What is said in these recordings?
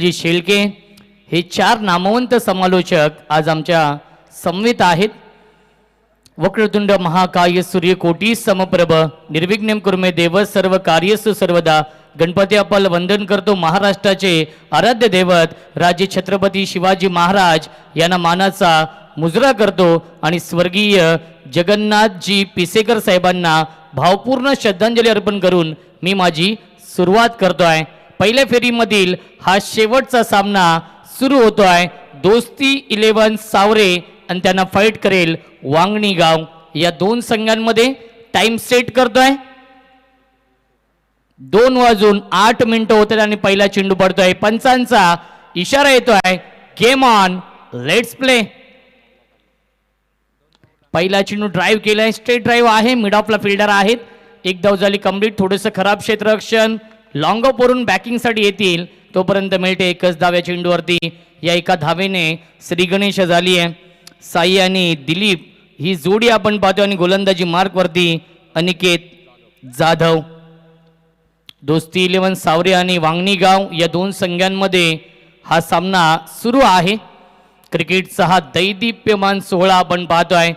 जी शेळके हे चार नामवंत समालोचक आज आमच्या समवेत आहेत। वक्रतुंड महाकाय सूर्यकोटी समप्रभ निर्विघ्नं कुर्मे देव सर्व कार्यसु सर्वदा। गणपती अप्पाला वंदन करतो। महाराष्ट्राचे आराध्य दैवत राजे छत्रपती शिवाजी महाराज यांना मानाचा मुजरा करतो आणि स्वर्गीय जगन्नाथजी पिसेकर साहेबांना भावपूर्ण श्रद्धांजली अर्पण करून मी माझी सुरुवात करतोय। पहिल्या फेरीमधील हा शेवटचा सामना सुरू होतोय। दोस्ती 11 सावरे आणि त्यांना फाईट करेल वांगणी गाव। या दोन संघांमध्ये टाइम सेट करतोय। 2:08 होते आणि पहिला चेंडू पडतोय। पंचांचा इशारा येतोय गेम ऑन लेट्स प्ले। पहिला चेंडू ड्राइव्ह केलाय, स्ट्रेट ड्राइव्ह आहे, मिड ऑफला फिल्डर आहेत। एक धाव झाली कंप्लीट। थोडंसं खराब क्षेत्ररक्षण, लॉंग ऑफ वरून बॅकिंग साठी येतील तोपर्यंत मिळते एकच धाव या चेंडूवरती। या एका धावेने श्री गणेश झाली आहे। साई आणि दिलीप ही जोडी आपण पाहतो आणि गोलंदाजी मार्क वरती अनिकेत जाधव। दोस्ती 11 सावरे आणि वांगणी गाव या दोन संघांमध्ये हा सामना सुरू आहे। क्रिकेटचा हा दैदिप्यमान सोहळा आपण पाहतोय।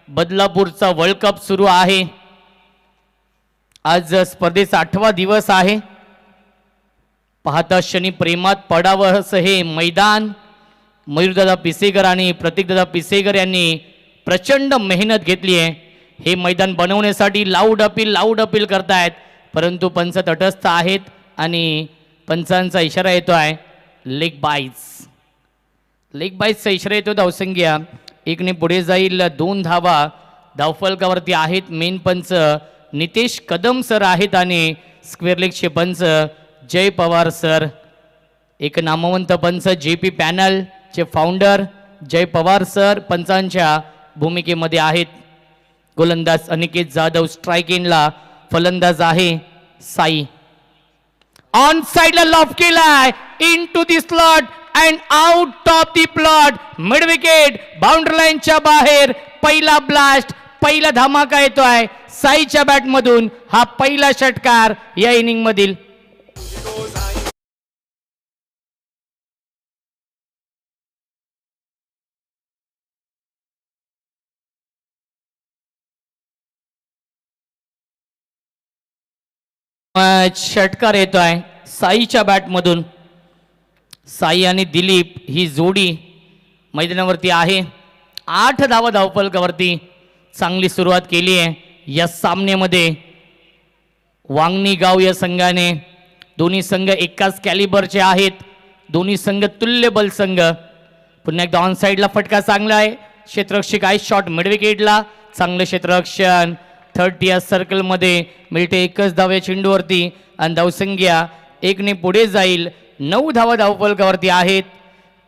बदलापूरचा वर्ल्ड कप सुरू आहे। आज स्पर्धेचा 8वा दिवस आहे। पाहता क्षणी प्रेमात पडावं असं हे मैदान मयूरदादा पिसेकर आणि प्रतीकदादा पिसेकर यांनी प्रचंड मेहनत घेतली आहे। हे मैदान बनवण्यासाठी लाऊड अपील करतायत, परंतु पंच तटस्थ आहेत आणि पंचांचा इशारा येतोय लेग बाईजचा इशारा येतो। धावसंख्या 1 ने पुढे जाईल। 2 धावा धावफलकावरती आहेत। मेन पंच नितेश कदम सर आहेत आणि स्क्वेअर लेगचे पंच जय पवार सर। एक नामवंत पंच जेपी पॅनल चे फाउंडर जय पवार सर पंचांच्या भूमिकेमध्ये आहेत। गोलंदाज अनिकेत जाधव, स्ट्राइक एंडला फलंदाज आहे साई। ऑन साइडला लॉफ केलाय, into the slot and out of the plot. Mid wicket boundary लाईनच्या बाहेर। पहिला ब्लास्ट, पहिला धमाका येतोय साईच्या बॅट मधून। हा पहिला षटकार या इनिंग मधील। षटकार येतोय साईच्या बॅट मधून। साई आणि दिलीप ही जोडी मैदानावरती आहे। 8 धावा धावफलकावरती चांगली सुरुवात केली आहे या सामन्यामध्ये। वांगणी गाव या संघाने, दोन्ही संघ एकाच कॅलिबरचे आहेत। दोन्ही संघ तुल्यबल संघ। पुन्हा एकदा ऑन साइडला फटका चांगला आहे। क्षेत्ररक्षक आहे, शॉट मिड विकेटला, चांगलं क्षेत्ररक्षण। 30 या सर्कल मध्ये मिळते एकच धाव या चेंडूवरती आणि धावसंख्या 1 ने पुढे जाईल। 9 धावा धावफलकावरती आहेत।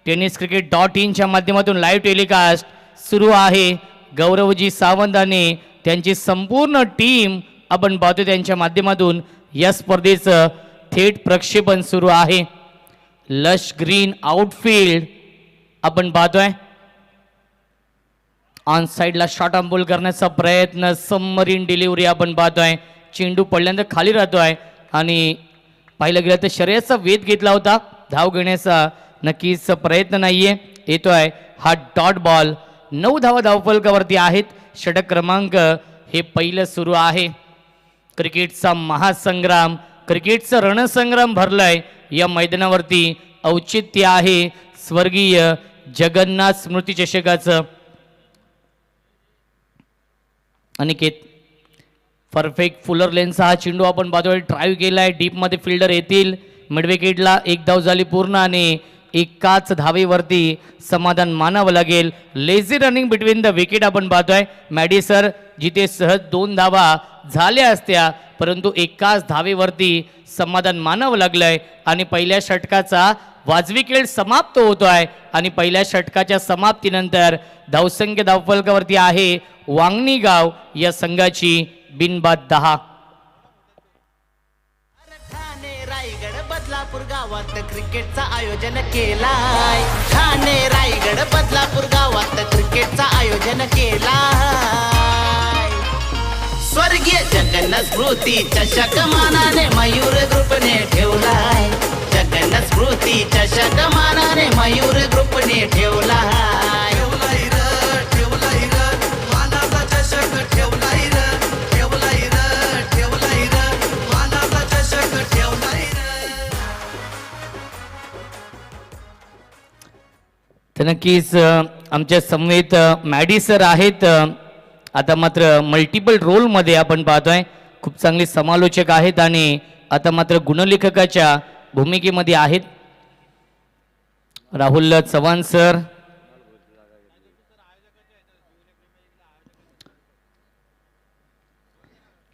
tenniscricket.in च्या माध्यमातून लाईव्ह टेलिकास्ट सुरू आहे। गौरवजी सावंत आणि त्यांची संपूर्ण टीम आपण पाहतो त्यांच्या माध्यमातून या स्पर्धेचं थेट प्रक्षेपण सुरू आहे। लश ग्रीन आउटफील्ड आपण पाहतोय। ऑन साइडला शॉट अंबोल करण्याचा प्रयत्न, सबमरीन डिलिव्हरी आपण पाहतोय। चेंडू पडल्यानंतर खाली राहतोय आणि पाहिलं गेलं तर शर्यतीचा वेध घेतला होता, धाव घेण्याचा नक्कीच प्रयत्न नाहीये। येतोय हा डॉट बॉल। 9 धावा धावफलकावरती आहेत। षटक क्रमांक हे पहिलं सुरू आहे। क्रिकेटचा महासंग्राम, क्रिकेटचा रणसंग्राम भरलाय या मैदानावरती। औचित्य आहे स्वर्गीय जगन्नाथ स्मृती चषकाचं। अनिकेत परफेक्ट फुलर लेनचा हा चेंडू आपण पाहतोय। ड्राइव्ह केलाय, डीप मध्ये फिल्डर येतील। मिड विकेटला 1 धाव झाली पूर्ण आणि एकाच धावेवरती समाधान मानावं लागेल। Lazy running between the wicket आपण पाहतोय। मॅडी सर जिथे सहज 2 धावा झाल्या असत्या, परंतु एकाच धावेवरती समाधान मानावं लागलंय आणि पहिल्या षटकाचा वाजवी खेळ समाप्त होतोय आणि पहिल्या षटकाच्या समाप्तीनंतर धावसंख्या धावफलकावरती आहे वांगणी गाव या संघाची बिनबाद 10। बदलापूर गावात क्रिकेटचा आयोजन केलाय। ठाणे रायगड बदलापूर गावात क्रिकेटचा आयोजन केलाय। स्वर्गीय जगन्नाथ स्मृती चषक मानाने मयूर ग्रुपने ठेवलाय। जगन्नाथ जनस्फूर्ती चषक मानाने मयूर ग्रुपने ठेवला हाय. ठेवलाय र मानाचा चषक ठेवलाय र मानाचा चषक ठेवलाय र. तर नक्कीच आमच्या समवेत मॅडी सर आहेत. आता मात्र मल्टिपल रोलमध्ये आपण पाहतोय, खूप चांगले समालोचक आहेत आणि आता मात्र गुणलेखकाच्या भूमिकेमध्ये आहेत. राहुल चव्हाण सर,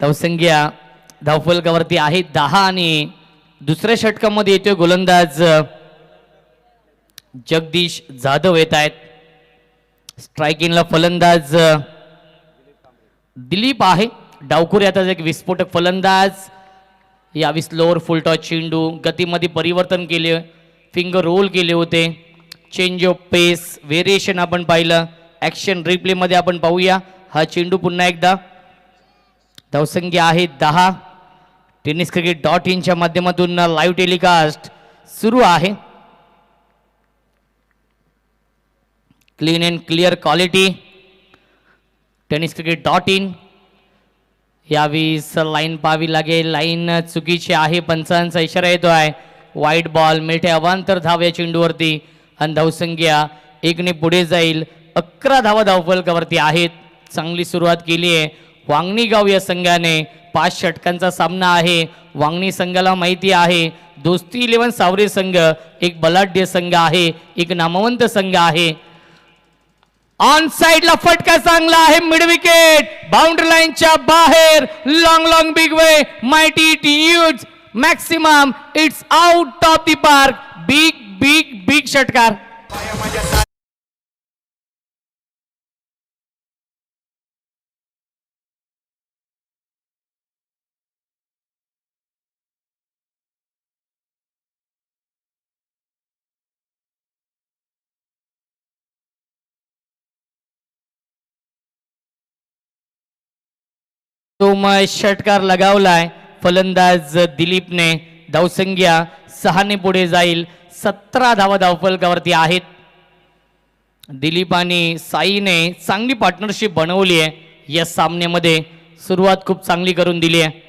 धावसंख्या धावफलकावरती आहे 10 आणि दुसऱ्या षटकामध्ये येतोय गोलंदाज जगदीश जाधव येत आहेत. स्ट्रायकिंगला फलंदाज दिलीप आहे. डावखुरी आता एक विस्फोटक फलंदाज. यावेळी स्लोअर फुल टॉस चेंडू, गतीमध्ये परिवर्तन केले, फिंगर रोल केले होते, चेंज ऑफ पेस, व्हेरिएशन आपण पाहिलं. ॲक्शन रिप्लेमध्ये आपण पाहूया हा चेंडू पुन्हा एकदा. धावसंख्या आहे 10. टेनिस क्रिकेट .in च्या माध्यमातून लाईव्ह टेलिकास्ट सुरू आहे. Clean and clear quality. Tennis cricket .in. यावीस लाईन पाहावी लागेल, लाईन चुकीची आहे, पंचांचा इशारा येतो आहे. वाईट बॉल, मिळते अवांतर धाव या चेंडूवरती आणि धावसंख्या 1ने पुढे जाईल. 11 धावा धावफलकावरती आहेत. चांगली सुरुवात केली आहे वांगणी गाव या संघाने. 5 षटकांचा सामना आहे. वांगणी संघाला माहिती आहे दोस्ती 11 सावरे संघ एक बलाढ्य संघ आहे, एक नामवंत संघ आहे. ऑन साइडला फटका चांगला आहे, मिड विकेट, बाउंड्री लाईनच्या बाहेर. Long big way, mighty it huge maximum, it's out of the park. Big षटकार. षटकार लगावलाय फलंदाज दिलीपने. धावसंख्या 6ने पुढे जाईल. 17 धावा धावफलकावरती आहेत. दिलीप आणि साईने चांगली पार्टनरशिप बनवली आहे या सामन्यामध्ये. सुरुवात खूप चांगली करून दिली आहे.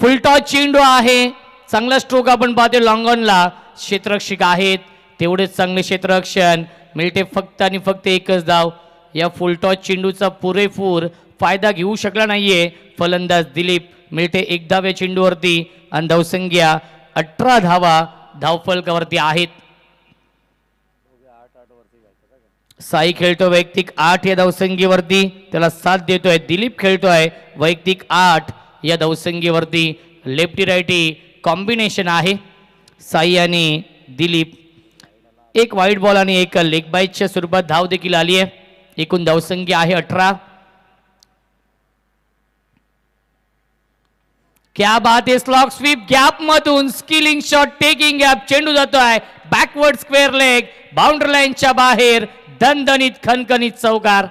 फुल टॉस चेंडू आहे, चांगला स्ट्रोक आपण पाहतो. लॉंग ऑनला क्षेत्ररक्षक आहेत, तेवढेच चांगले क्षेत्ररक्षण. मिळते फक्त आणि फक्त एकच धाव. या फुल टॉस चेंडूचा पुरेपूर फायदा घेऊ शकला नाहीये फलंदाज दिलीप. मिळते 1 धाव या चेंडूवरती आणि धावसंख्या 18 धावा धावफलकावरती आहेत. साई खेळतो वैयक्तिक 8 या धावसंख्येवरती, त्याला साथ देतोय दिलीप. खेळतोय वैयक्तिक 8 या धावसंख्येवरती. लेफ्टी राईटी कॉम्बिनेशन आहे. साई आणि दिलीप. एक वाईट बॉल आणि एक लेग बाईटच्या स्वरूपात धाव देखील आली आहे. एकूण धावसंख्या आहे 18. क्या बात आहे. स्लॉक स्वीप गॅप मधून स्किलिंग शॉट, टेकिंग गॅप. चेंडू जातोय बॅकवर्ड स्क्वेअर लेग, बाउंड्री लाईनच्या बाहेर. दणदणीत खणखणीत चौकार.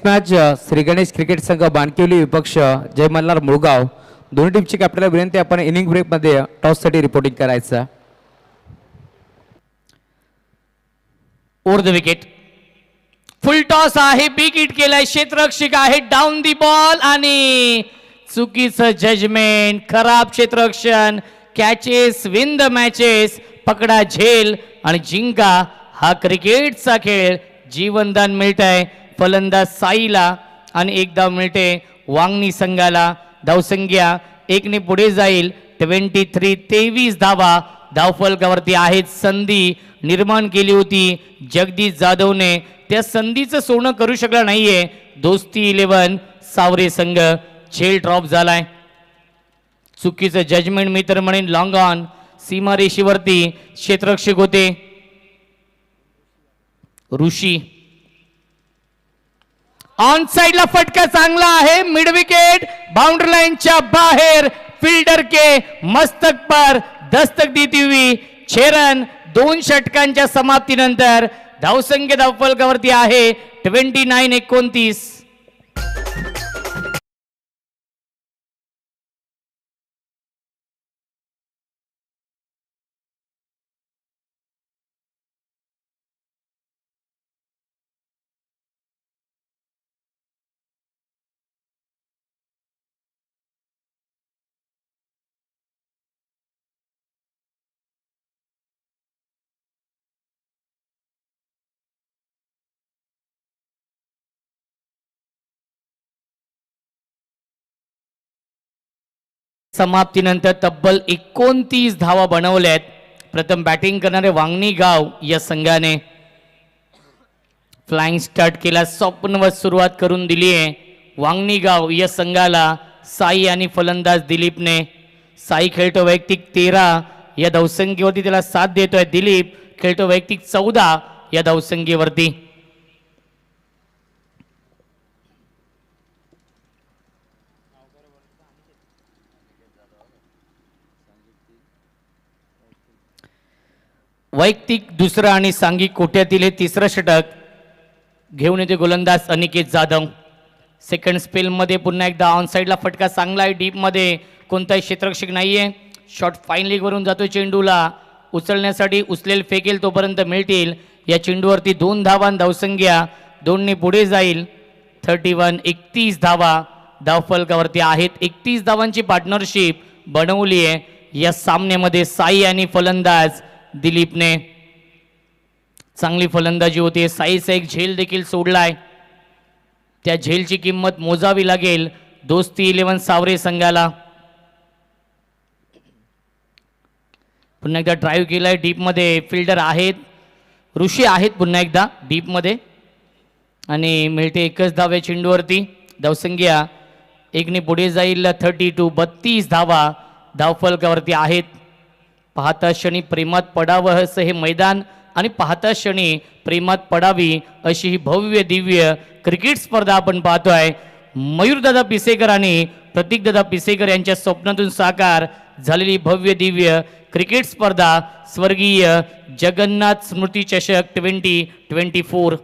मॅच श्री गणेश क्रिकेट संघ बाणकिवली विपक्ष जय मल्हार मुळगाव. दोन्ही टीमची कॅप्टनला विनंती, आपण इनिंग ब्रेकमध्ये टॉससाठी रिपोर्टिंग करायचं. Over the wicket. Full toss आहे, बिग हिट केलाय, क्षेत्ररक्षक आहे. डाऊन दी बॉल आणि चुकीचं जजमेंट, खराब क्षेत्ररक्षण. Catches win the matches. पकडा झेल आणि जिंका हा क्रिकेटचा खेळ. जीवनदान मिळत आहे फलंदाज साईला आणि 1 धाव मिळते वांगणी संघाला. धावसंख्या 1ने पुढे जाईल. 23 धावा धावफलकावरती आहेत. संधी निर्माण केली होती जगदीश जाधवने, त्या संधीचं सोनं करू शकला नाहीये दोस्ती 11 सावरे संघ. झेल ड्रॉप झालाय. चुकीचं जजमेंट मी तर म्हणेन. लॉंग ऑन सीमारेषेवरती क्षेत्ररक्षक होते ऋषी. ऑन साइडला फटका चांगला आहे, मिड विकेट, बाउंड्री लाईनच्या बाहेर, फिल्डर के मस्तक पर दस्तक देती हुई 6 रन. 2 षटकांच्या समाप्तीनंतर धावसंख्या धावफलकावरती आहे 29-29. समाप्तीनंतर तब्बल 29 धावा बनवल्यात. प्रथम बॅटिंग करणारे वांगणी गाव या संघाने फ्लाइंग स्टार्ट केला, स्वप्नवत सुरुवात करून दिली आहे वांगणी गाव या संघाला. साई आणि फलंदाज दिलीपने. साई खेळतो वैयक्तिक 13 या धावसंख्येवरती, त्याला साथ देतोय दिलीप, खेळतो वैयक्तिक 14 या धावसंख्येवरती. वैयक्तिक दुसरं आणि सांघिक कोट्यातील हे तिसरं षटक घेऊन येते गोलंदाज अनिकेत जाधव. सेकंड स्पेलमध्ये पुन्हा एकदा ऑन साईडला फटका चांगला आहे, डीपमध्ये कोणताही क्षेत्ररक्षक नाहीये. शॉट फाईन लेगवरून जातो, चेंडूला उचलण्यासाठी उचलेल फेकेल तोपर्यंत मिळतील. या चेंडूवरती 2 धावा, धावसंख्या 2ने पुढे जाईल. 31 धावा धावफलकावरती आहेत. 31 धावांची पार्टनरशिप बनवली आहे या सामन्यामध्ये साई आणि फलंदाज दिलीपने. चांगली फलंदाजी होते. साईचा एक झेल देखील सोडलाय, त्या झेलची किंमत मोजावी लागेल दोस्ती 11 सावरे संघाला. पुन्हा एकदा ड्राईव्ह केलाय डीपमध्ये, फिल्डर आहेत, ऋषी आहेत पुन्हा एकदा डीपमध्ये आणि मिळते एकच धाव या चेंडूवरती. धावसंख्या 1ने पुढे जाईल. 32 धावा धावफलकावरती आहेत. पाहता क्षणी प्रेमात पडावं असं हे मैदान आणि पाहता क्षणी प्रेमात पडावी अशी ही भव्य दिव्य क्रिकेट स्पर्धा आपण पाहतोय. मयूरदादा पिसेकर आणि प्रतीकदादा पिसेकर यांच्या स्वप्नातून साकार झालेली भव्य दिव्य क्रिकेट स्पर्धा स्वर्गीय जगन्नाथ स्मृती चषक 2024.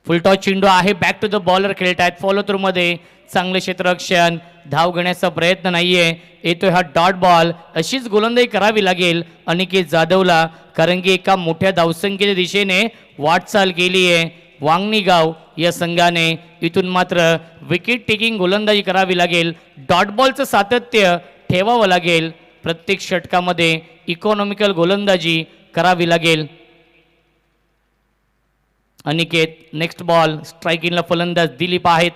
फुलटॉस चेंडू आहे, बॅक टू द बॉलर खेळत आहेत. फॉलो थ्रू मध्ये चांगले क्षेत्ररक्षण, धाव घेण्याचा प्रयत्न नाहीये. येतोय हा डॉट बॉल. अशीच गोलंदाजी करावी लागेल अनिकेत जाधवला, कारण की एका मोठ्या धावसंख्येच्या दिशेने वाटचाल केली आहे वांगणी गाव या संघाने. इथून मात्र विकेट टेकिंग गोलंदाजी करावी लागेल. डॉट बॉलचं सातत्य ठेवावं लागेल. प्रत्येक षटकामध्ये इकॉनॉमिकल गोलंदाजी करावी लागेल. अनिकेत नेक्स्ट बॉल, स्ट्रायकिंगला फलंदाज दिलीप आहेत.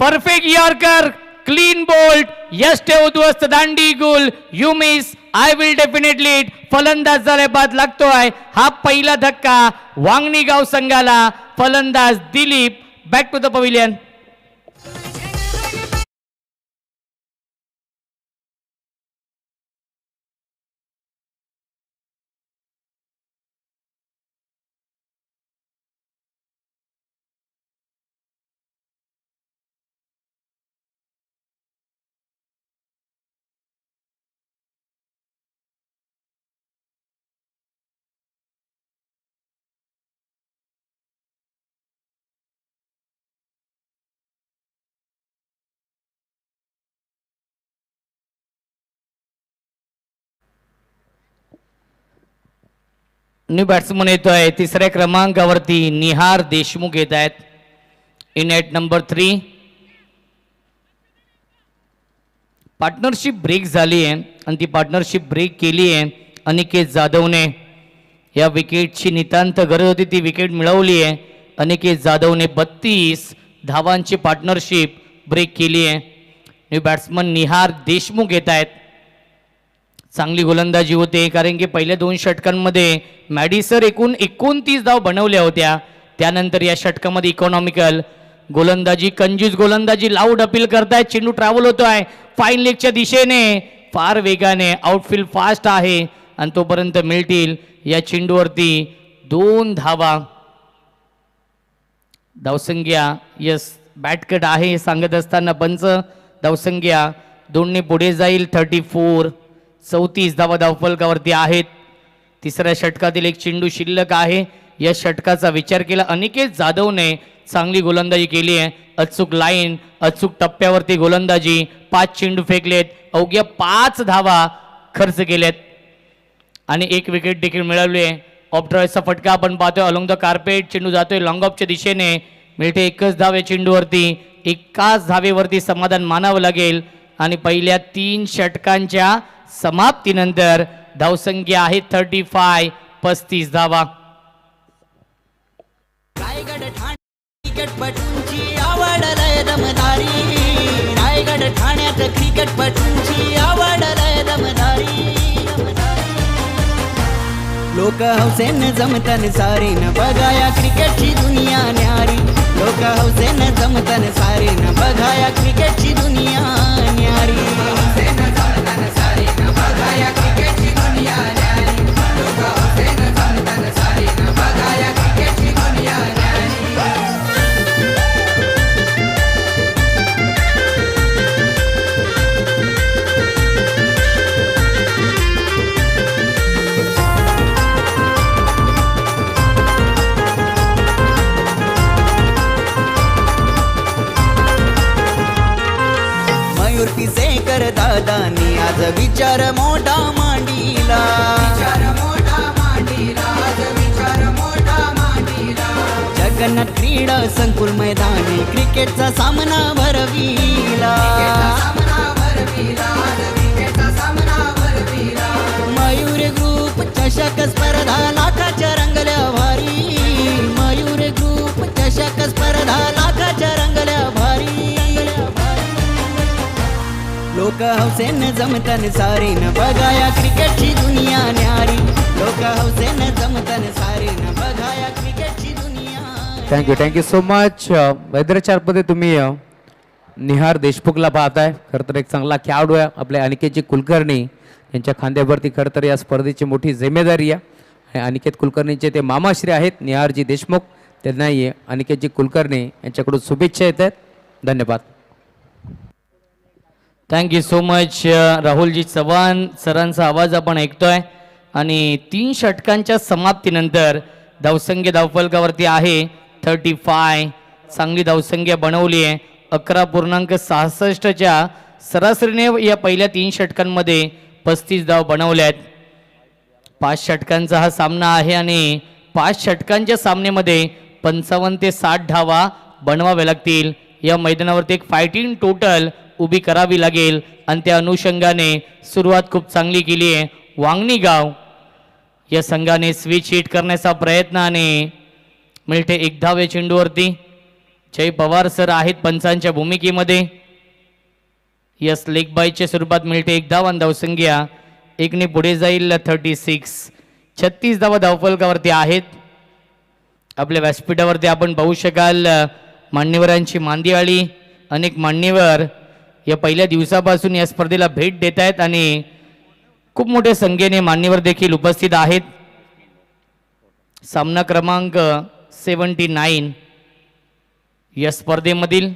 परफेक्ट यॉर्कर, क्लीन बोल्ट, यश ठेव उद्ध्वस्त दांडी गुल, you miss, I will definitely it. फलंदाज झाले बाद लागतोय. हा पहिला धक्का वांगणी गाव संघाला. फलंदाज Dilip back to the pavilion. New batsman येतोय तिसऱ्या क्रमांकावरती निहार देशमुख येत आहेत. In at number 3. Partnership break झाली आहे आणि ती पार्टनरशिप ब्रेक केली आहे अनिकेत जाधवने. या विकेटची नितांत गरज होती, ती विकेट मिळवली आहे अनिकेत जाधवने. 32 धावांची पार्टनरशिप ब्रेक केली आहे. न्यू बॅट्समन निहार देशमुख येत आहेत. चांगली गोलंदाजी होते, कारण की पहिल्या 2 षटकांमध्ये मॅडिसर एकूण 29 धाव बनवल्या होत्या. त्यानंतर या षटकामध्ये इकॉनॉमिकल गोलंदाजी, कंजूस गोलंदाजी, लाऊड अपील करतायत. चेंडू ट्रॅव्हल होतोय फाईन लेगच्या दिशेने फार वेगाने. आउटफील्ड फास्ट आहे आणि तोपर्यंत मिळतील या चेंडूवरती 2 धावा. धावसंख्या यस बॅटकट आहे हे सांगत असताना पंच धावसंख्या 2ने पुढे जाईल 34. 34 धावा धावफलकावरती आहेत. तिसऱ्या षटकातील एक चेंडू शिल्लक आहे. या षटकाचा विचार केला अनिकेत जाधवने चांगली गोलंदाजी केली आहे. अचूक लाईन अचूक टप्प्यावरती गोलंदाजी 5 चेंडू फेकलेत अवघ्या 5 धावा खर्च केलेत आणि एक विकेट देखील मिळवली आहे. ऑप्टरचा फटका आपण पाहतोय अलॉंग द कार्पेट चेंडू जातोय लॉंग ऑफच्या दिशेने मिळते एकच धाव या चेंडूवरती. एकाच धावेवरती समाधान मानावं लागेल आणि पहिल्या 3 षटकांच्या समाप्तीनंतर धावसंख्या आहे 35. 35 धावा. रायगड ठाणे क्रिकेटपटूंची आवड लय दमदारी. रायगड ठाण्यात क्रिकेटपटूंची आवड लय दमदारी. लोक हौसेन जमतन सारीन बघाया क्रिकेटची दुनिया न्यारी. लोक हौसेन जमतन सारीन बघाया क्रिकेटची दुनिया न्यारी. मयूर पिसेकर दादानी आज विचार मोठा मांडीला. जगन्नाथ क्रीडा संकुल मैदानी क्रिकेटचा सामना भरविला. मयूर ग्रुप चषक स्पर्धा लाखाच्या रंगल्या भारी. मयूर ग्रुप चषक स्पर्धा लाखाच्या रंगल्या भारी. लोक हौसेन जमतन सारीन बघाया क्रिकेटची दुनिया न्यारी. लोक हौसेन जमतन सारीन बघाया क्रिकेटची दुनिया. Thank you so much. वैद्यचारमध्ये तुम्ही निहार देशमुखला पाहताय. खरं तर एक चांगला खेळाडू आहे. आपल्या अनिकेतजी कुलकर्णी यांच्या खांद्यावरती खरं तर या स्पर्धेची मोठी जिम्मेदारी आहे आणि अनिकेत कुलकर्णीचे ते मामाश्री आहेत निहारजी देशमुख. त्यांनाही अनिकेतजी कुलकर्णी यांच्याकडून शुभेच्छा येत आहेत. धन्यवाद. Thank you so much Rahulji Chavan सरांचा आवाज आपण ऐकतोय आणि 3 षटकांच्या समाप्तीनंतर धावसंख्या धावफलकावरती आहे 35. चांगली धावसंख्या बनवली आहे. 11.66च्या सरासरीने या पहिल्या 3 षटकांमध्ये 35 धाव बनवल्यात. 5 षटकांचा हा सामना आहे आणि 5 षटकांच्या सामन्यामध्ये 55 ते 60 धावा बनवाव्या लागतील. या मैदानावरती एक फायटिंग टोटल उभी करावी लागेल आणि त्या अनुषंगाने सुरुवात खूप चांगली केली आहे. वांगणी गाव या संघाने स्विच हिट करण्याचा प्रयत्न आणि मिळते 1 धाव या चेंडूवरती. जय पवार सर आहेत पंचांच्या भूमिकेमध्ये. यस लेग बायच्या स्वरूपात मिळते 1 धाव आणि धावसंख्या 1ने पुढे जाईल 36. 36 धावा धावफलकावरती आहेत. आपल्या व्यासपीठावरती आपण पाहू शकाल मान्यवरांची मांदियाळी. अनेक मान्यवर या पहिल्या दिवसापासून या स्पर्धेला भेट देत आहेत आणि खूप मोठ्या संख्येने मान्यवर देखील उपस्थित आहेत. सामना क्रमांक 79 या स्पर्धेमधील.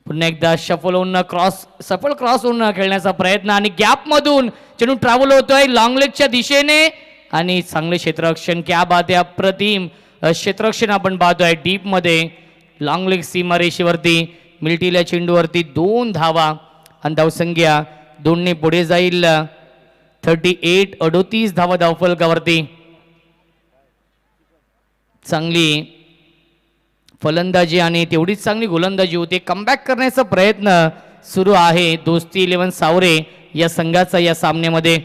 पुन्हा एकदा सफल क्रॉस होऊन खेळण्याचा प्रयत्न आणि गॅपमधून चेंडू ट्रॅव्हल होतोय लॉंग लेगच्या दिशेने आणि चांगले क्षेत्ररक्षण. क्या बात आहे. अप्रतिम क्षेत्ररक्षण आपण पाहतोय डीपमध्ये लॉंग लेग सीमारेषेवरती. मिल्टील्या चेंडूवरती 2 धावा आणि धावसंख्या 2ने पुढे जाईल 38. 38 धावा धावफलकावरती. चांगली फलंदाजी आणि तेवढीच चांगली गोलंदाजी होते. कमबॅक करण्याचा प्रयत्न सुरू आहे दोस्ती 11 सावरे या संघाचा या सामन्यामध्ये.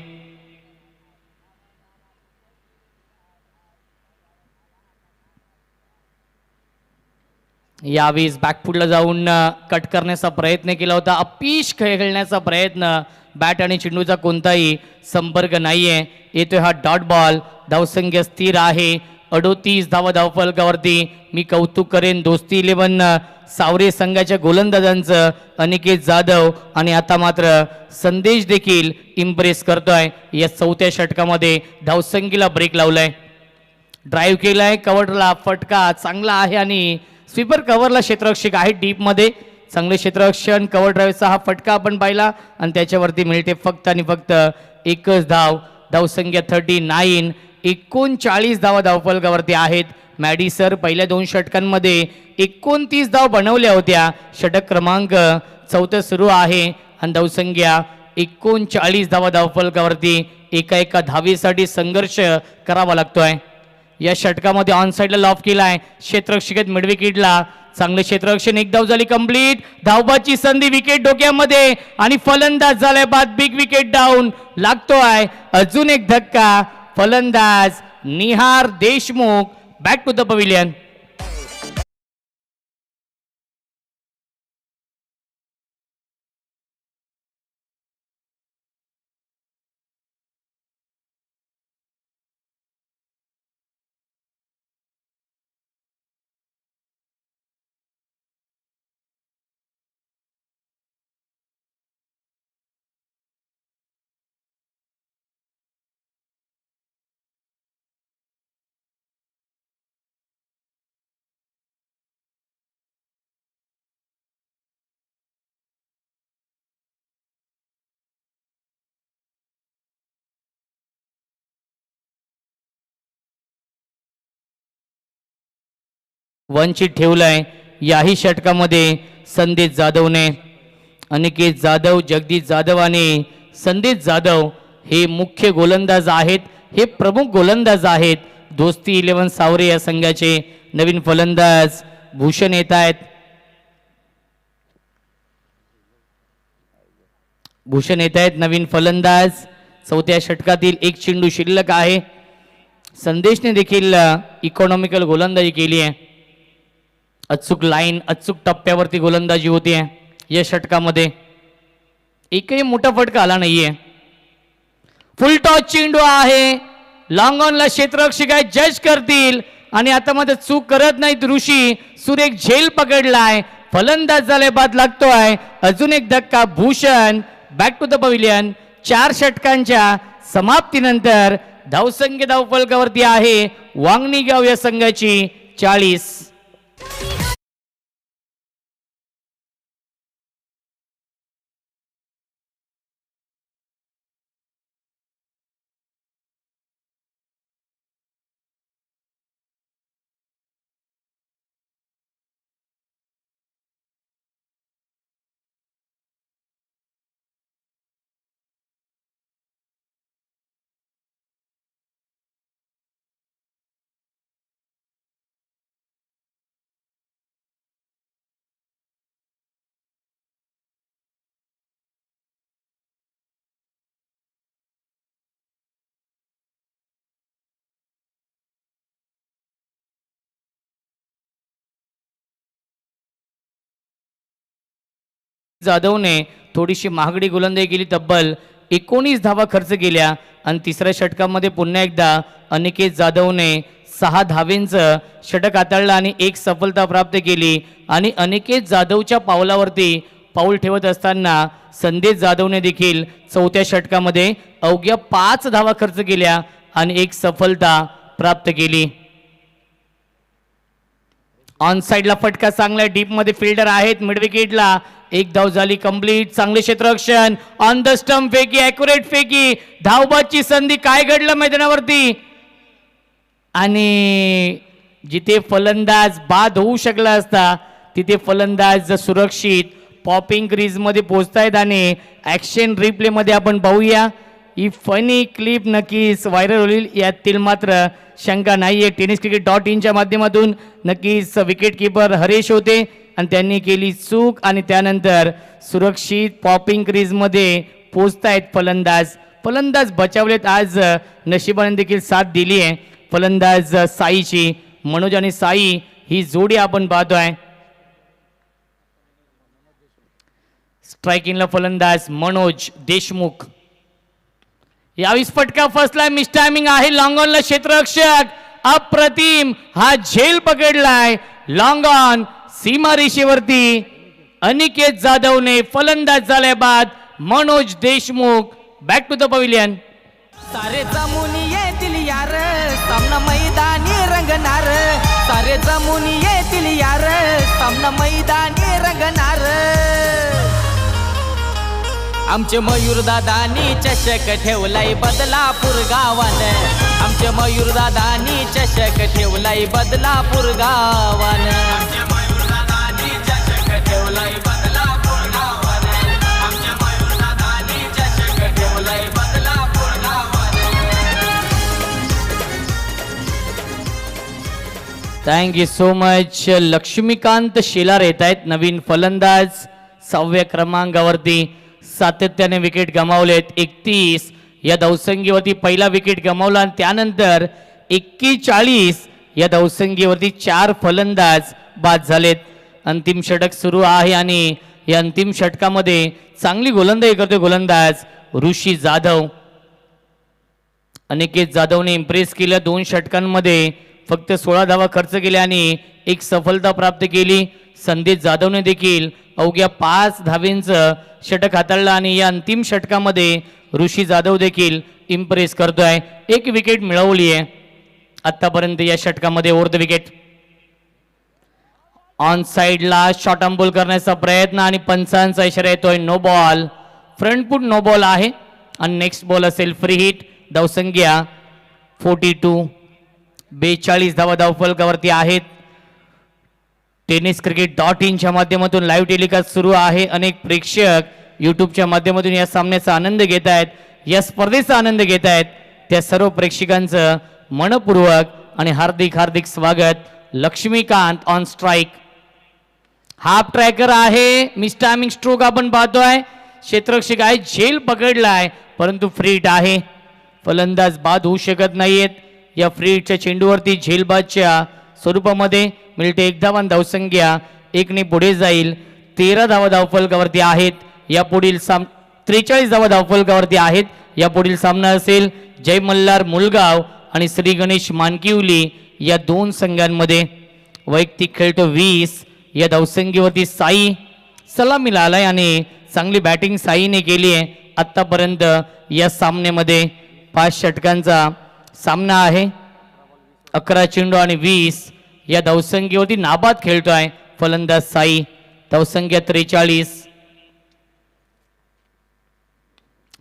यावेळेस बॅकफुटला जाऊन कट करण्याचा प्रयत्न केला होता. अपीश खेळण्याचा प्रयत्न. बॅट आणि चेंडूचा कोणताही संपर्क नाहीये. येतोय हा डॉट बॉल. धावसंख्या स्थिर आहे 38 धावा धावफलकावरती. मी कौतुक करेन दोस्ती 11 सावरे संघाच्या गोलंदाजांचं. अनिकेत जाधव आणि आता मात्र संदेश देखील इम्प्रेस करतोय. या 4थ्या षटकामध्ये धावसंख्येला ब्रेक लावलाय. ड्राईव्ह केलाय, कव्हरला फटका चांगला आहे आणि स्वीपर कव्हरला क्षेत्ररक्षक आहे डीपमध्ये. चांगले क्षेत्ररक्षण, कव्हर ड्राईव्हचा हा फटका आपण पाहिला आणि त्याच्यावरती मिळते फक्त आणि फक्त एकच धाव. धावसंख्या 39. 39 धावा धावफलकावरती आहेत. मॅडी सर पहिल्या 2 षटकांमध्ये 29 धाव बनवल्या होत्या. षटक क्रमांक 4 सुरू आहे आणि धावसंख्या 39 धावा धावफलकावरती. एका धावेसाठी संघर्ष करावा लागतोय. या षटकामध्ये ऑन साईडला लॉफ केलाय क्षेत्ररक्षक मिडविकेटला. चांगले क्षेत्ररक्षण, एक धाव झाली कंप्लीट. धावबाची संधी, विकेट डोक्यामध्ये आणि फलंदाज झालाय बाद. बिग विकेट डाऊन लागतोय. अजून एक धक्का. फलंदाज Nihar Deshmukh back to the pavilion. वंचित ठेवलाय. याही षटकामध्ये संदेश जाधवने, अनिकेत जाधव, जगदीश जाधव आणि संदेश जाधव हे मुख्य गोलंदाज आहेत, हे प्रमुख गोलंदाज आहेत. दोस्ती 11 सावरे या संघाचे नवीन फलंदाज भूषण येत आहेत. भूषण येत आहेत नवीन फलंदाज. 4थ्या षटकातील एक चेंडू शिल्लक आहे. संदेशने देखील इकॉनॉमिकल गोलंदाजी केली आहे. अचूक लाईन, अचूक टप्प्यावरती गोलंदाजी होती या षटकामध्ये. एकही मोठा फटका आला नाहीये. फुल टॉस चेंडू आहे. लॉंग ऑनला क्षेत्ररक्षक आहे, जज करतील आणि आता मध्ये चूक करत नाहीत ऋषी. सुरेख झेल पकडलाय. फलंदाज झाले बाद लागतोय. अजून एक धक्का. Bhushan back to the pavilion. 4 षटकांच्या समाप्तीनंतर धावसंख्या धावफलकावरती आहे वांगणी गाव या संघाची 40. जाधवने थोडीशी महागडी गोलंदाजी केली. तब्बल 19 धावा खर्च केल्या आणि तिसऱ्या षटकामध्ये पुन्हा एकदा अनिकेत जाधवने 6 धावेंचं षटक हाताळलं आणि एक सफलता प्राप्त केली. आणि अनिकेत जाधवच्या पावलावरती पाऊल ठेवत असताना संदेश जाधवने देखील 4थ्या षटकामध्ये अवघ्या 5 धावा खर्च केल्या आणि एक सफलता प्राप्त केली. ऑन साइडला फटका चांगला, डीप मध्ये फिल्डर आहेत. मिड विकेटला एक धाव झाली कंप्लीट. चांगले क्षेत्ररक्षण, ऑन द स्टंप फेकी, ॲक्युरेट फेकी. धावबाची संधी. काय घडलं मैदानावरती? आणि जिथे फलंदाज बाद होऊ शकला असता तिथे फलंदाज सुरक्षित पॉपिंग क्रीज मध्ये पोहोचतायत. आणि ऍक्शन रिप्ले मध्ये आपण पाहूया. ही फनी क्लिप नक्कीच व्हायरल होईल यातील मात्र शंका नाहीये. tenniscricket.in माध्यमातून नक्कीच विकेट किपर हरेश होते आणि त्यांनी केली चूक आणि त्यानंतर सुरक्षित पॉपिंग क्रीज मध्ये पोहोचतायत फलंदाज. फलंदाज बचावलेत. आज नशिबाने देखील साथ दिली आहे फलंदाज साईची. मनोज आणि साई ही जोडी आपण पाहतोय. स्ट्रायकिंगला फलंदाज मनोज देशमुख. यावेळी फटका फसलाय. मिस टायमिंग आहे. लॉंग ऑनला क्षेत्ररक्षक अप्रतिम हा झेल पकडलाय. लॉंग ऑन सीमा रेषेवरती अनिकेत जाधवने फलंदाज झाले बाद. Manoj Deshmukh back to the pavilion. सारे जमुनी येतील यार सामना मैदानी रंगणार सारे जमून येतील यार सामना मैदानी रंगणार आमचे मयूर दादानी चषक ठेवलाय बदलापूर गावान आमचे मयूर दादानी चषक ठेवलाय बदलापूर गावान thank you so much. Laxmikant Shelar येत आहेत नवीन फलंदाज 6व्या क्रमांकावरती सातत्याने विकेट गमावलेत 31 या धावसंख्येवरती पहिला विकेट गमावला आणि त्यानंतर 41 या धावसंख्येवरती 4 फलंदाज बाद झालेत. अंतिम षटक सुरू आहे आणि या अंतिम षटकामध्ये चांगली गोलंदाजी करतोय गोलंदाज ऋषी जाधव. अनिकेत जाधवने इम्प्रेस केलं 2 षटकांमध्ये फक्त 16 धावा खर्च केल्या आणि 1 सफलता प्राप्त केली. संदेश जाधवने देखील अवघ्या 5 धावेंचं षटक हाताळलं आणि या अंतिम षटकामध्ये ऋषी जाधव देखील इम्प्रेस करतोय. 1 विकेट मिळवली आहे आतापर्यंत या षटकामध्ये ओव्हर द विकेट. ऑन साइडला शॉर्ट अंबोल करण्याचा प्रयत्न आणि पंचांचा इशारा येतोय नो बॉल. फ्रंट फूट नो बॉल आहे आणि नेक्स्ट बॉल असेल फ्री हिट. धावसंख्या 42 42 धावा धावफलकावरती आहेत. tenniscricket.in माध्यमातून लाईव्ह टेलिकास्ट सुरू आहे. अनेक प्रेक्षक यूट्यूबच्या माध्यमातून या सामन्याचा आनंद घेत आहेत या स्पर्धेचा आनंद घेत आहेत त्या सर्व प्रेक्षकांचं मनपूर्वक आणि हार्दिक हार्दिक स्वागत. Laxmikant on strike half tracker आहे. मिस टायमिंग स्ट्रोक आपण पाहतोय. क्षेत्ररक्षक आहे झेल पकडलाय परंतु फ्री हिट आहे. फलंदाज बाद होऊ शकत नाहीयेत. या फ्री हिटच्या चेंडूवरती झेलबादच्या स्वरूपामध्ये मिळते 1 धावा. धावसंख्या 1 ने पुढे जाईल. 13 धावा धावफलकावरती आहेत. या पुढील 43 धावा धावफलकावरती आहेत. या पुढील सामना असेल जय मल्हार मुलगाव आणि श्री गणेश मानकिवली या 2 संघांमध्ये. वैयक्तिक खेळतो 20 या धावसंख्येवरती साई सलामीला आलाय आणि चांगली बॅटिंग साईने केली आहे. आतापर्यंत या सामन्यामध्ये 5 षटकांचा सामना आहे. 11 चेंडू आणि 20 या धावसंख्येवरती नाबाद खेळतोय फलंदाज साई. धावसंख्या 43.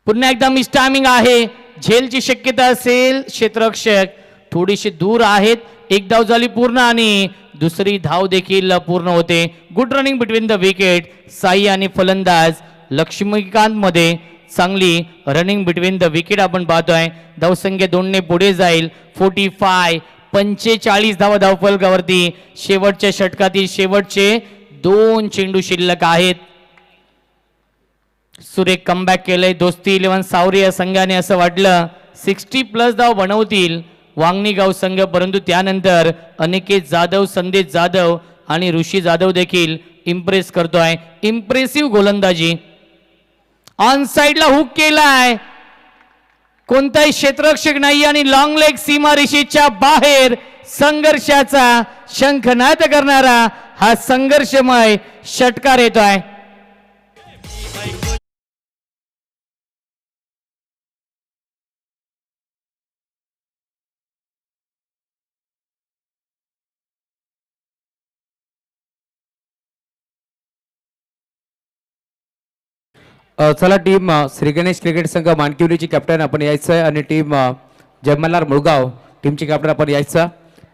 पुन्हा एकदा मिस टायमिंग आहे. झेलची शक्यता असेल. क्षेत्ररक्षक थोडीशी दूर आहेत. 1 धाव झाली पूर्ण आणि दुसरी धाव देखील पूर्ण होते. Good running between the wicket. Sai आणि फलंदाज लक्ष्मीकांत मध्ये चांगली रनिंग बिटवीन द विकेट आपण पाहतोय. धावसंख्या 2 ने पुढे जाईल. 45 धावा धावफलकावरती शेवटच्या षटकातील शेवटचे 2 चेंडू शिल्लक आहेत. सुरेख कमबॅक केलंय दोस्ती 11 सावरी या संघाने. असं वाटलं 60+ धाव बनवतील वांगणीगाव संघ परंतु त्यानंतर अनिकेत जाधव संदेश जाधव आणि ऋषी जाधव देखील इम्प्रेस करतोय. इम्प्रेसिव्ह गोलंदाजी. ऑन साइडला हुक केलाय. कोणताही क्षेत्ररक्षक नाही आणि लॉंग लेग सीमारेषेच्या बाहेर संघर्षाचा शंखनाद करणारा हा संघर्षमय षटकार येतोय. चला टीम श्री गणेश क्रिकेट संघ मानकिवलीची कॅप्टन आपण यायचं आहे आणि टीम जयमल्हार मुळगाव टीमची कॅप्टन आपण यायचं.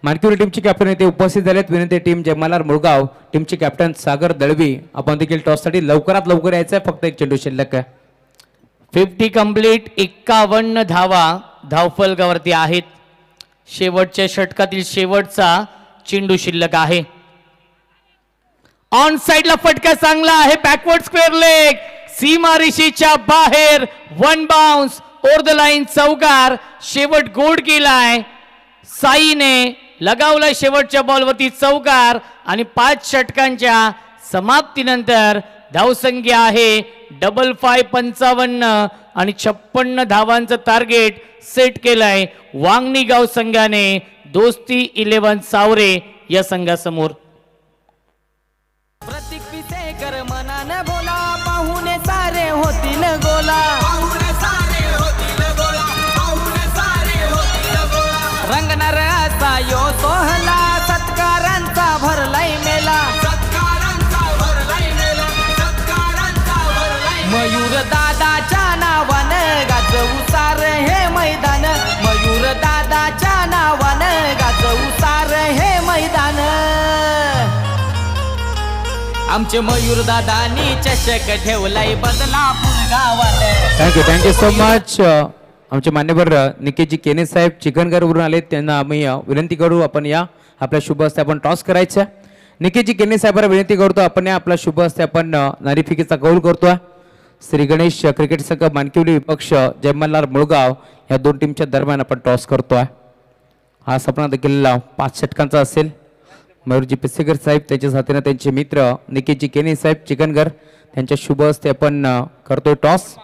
मानकिवली टीमची कॅप्टन येथे उपस्थित झालेत. विनंती टीम जयमल्हार मुळगाव टीमची कॅप्टन सागर दळवी आपण देखील टॉससाठी लवकरात लवकर यायचं आहे. फक्त 1 चेंडू शिल्लक आहे. 50 कंप्लीट. 51 धावा धावफलकावरती आहेत. शेवटच्या षटकातील शेवटचा चेंडू शिल्लक आहे. ऑन साइडला फटका चांगला आहे. बॅकवर्ड स्क्वेअर लेग सीमारेषेच्या बाहेर 1 बाउन्स ओव्हर द लाईन चौकार. शेवट गोड केलाय साईने. लगावलाय शेवटच्या बॉलवरती चौकार आणि 5 षटकांच्या समाप्तीनंतर धावसंख्या आहे 55 55 आणि 56 धावांचं टार्गेट सेट केलंय वांगणीगाव संघाने दोस्ती 11 सावरे या संघासमोर. प्रतीक पिसेकर मनाने बोला पाहुणे सारे होतील गोला. रंगणार असा यो सोहळा आमचे मयूर दादानी चषक ठेवलाय बदलापूर गावात. Thank you so much. आमचे मान्यवर निकेशजी केने साहेब चिकनगरवरून आले, त्यांना आम्ही विनंती करू आपण या आपल्या शुभ हस्ते आपण टॉस करायचं. निकेशजी केने साहेबांना विनंती करतो आपण या आपला शुभ हस्ते आपण नारीफिकीचा कौल करतोय. श्री गणेश क्रिकेट संघ मानकिवली विपक्ष जय मल्हार मुळगाव या दोन टीमच्या दरम्यान आपण टॉस करतोय. हा सामना देखील 5 षटकांचा असेल. मयूरजी पिसेकर साहेब त्यांच्या साथीनं त्यांचे मित्र निकेशजी केने साहेब चिकनगर त्यांच्या शुभ हस्ते आपण करतोय टॉस.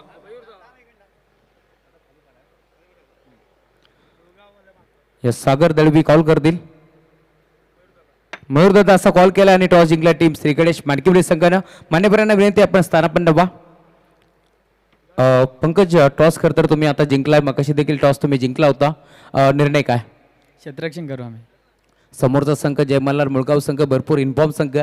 या सागर दळवी कॉल करतील. मयूरदादा असा कॉल केला आणि टॉस जिंकला टीम श्री गणेश मानकिवली संघानं. मान्यवरांना विनंती आपण स्थानापन्न व्हा. पंकज टॉस करतर तुम्ही आता जिंकलाय, मग कशी देखील टॉस तुम्ही जिंकला होता, निर्णय काय? क्षेत्ररक्षण करू आम्ही. समोरचा संघ जय मल्हार मुळगाव संघ भरपूर इन्फॉर्म संघ,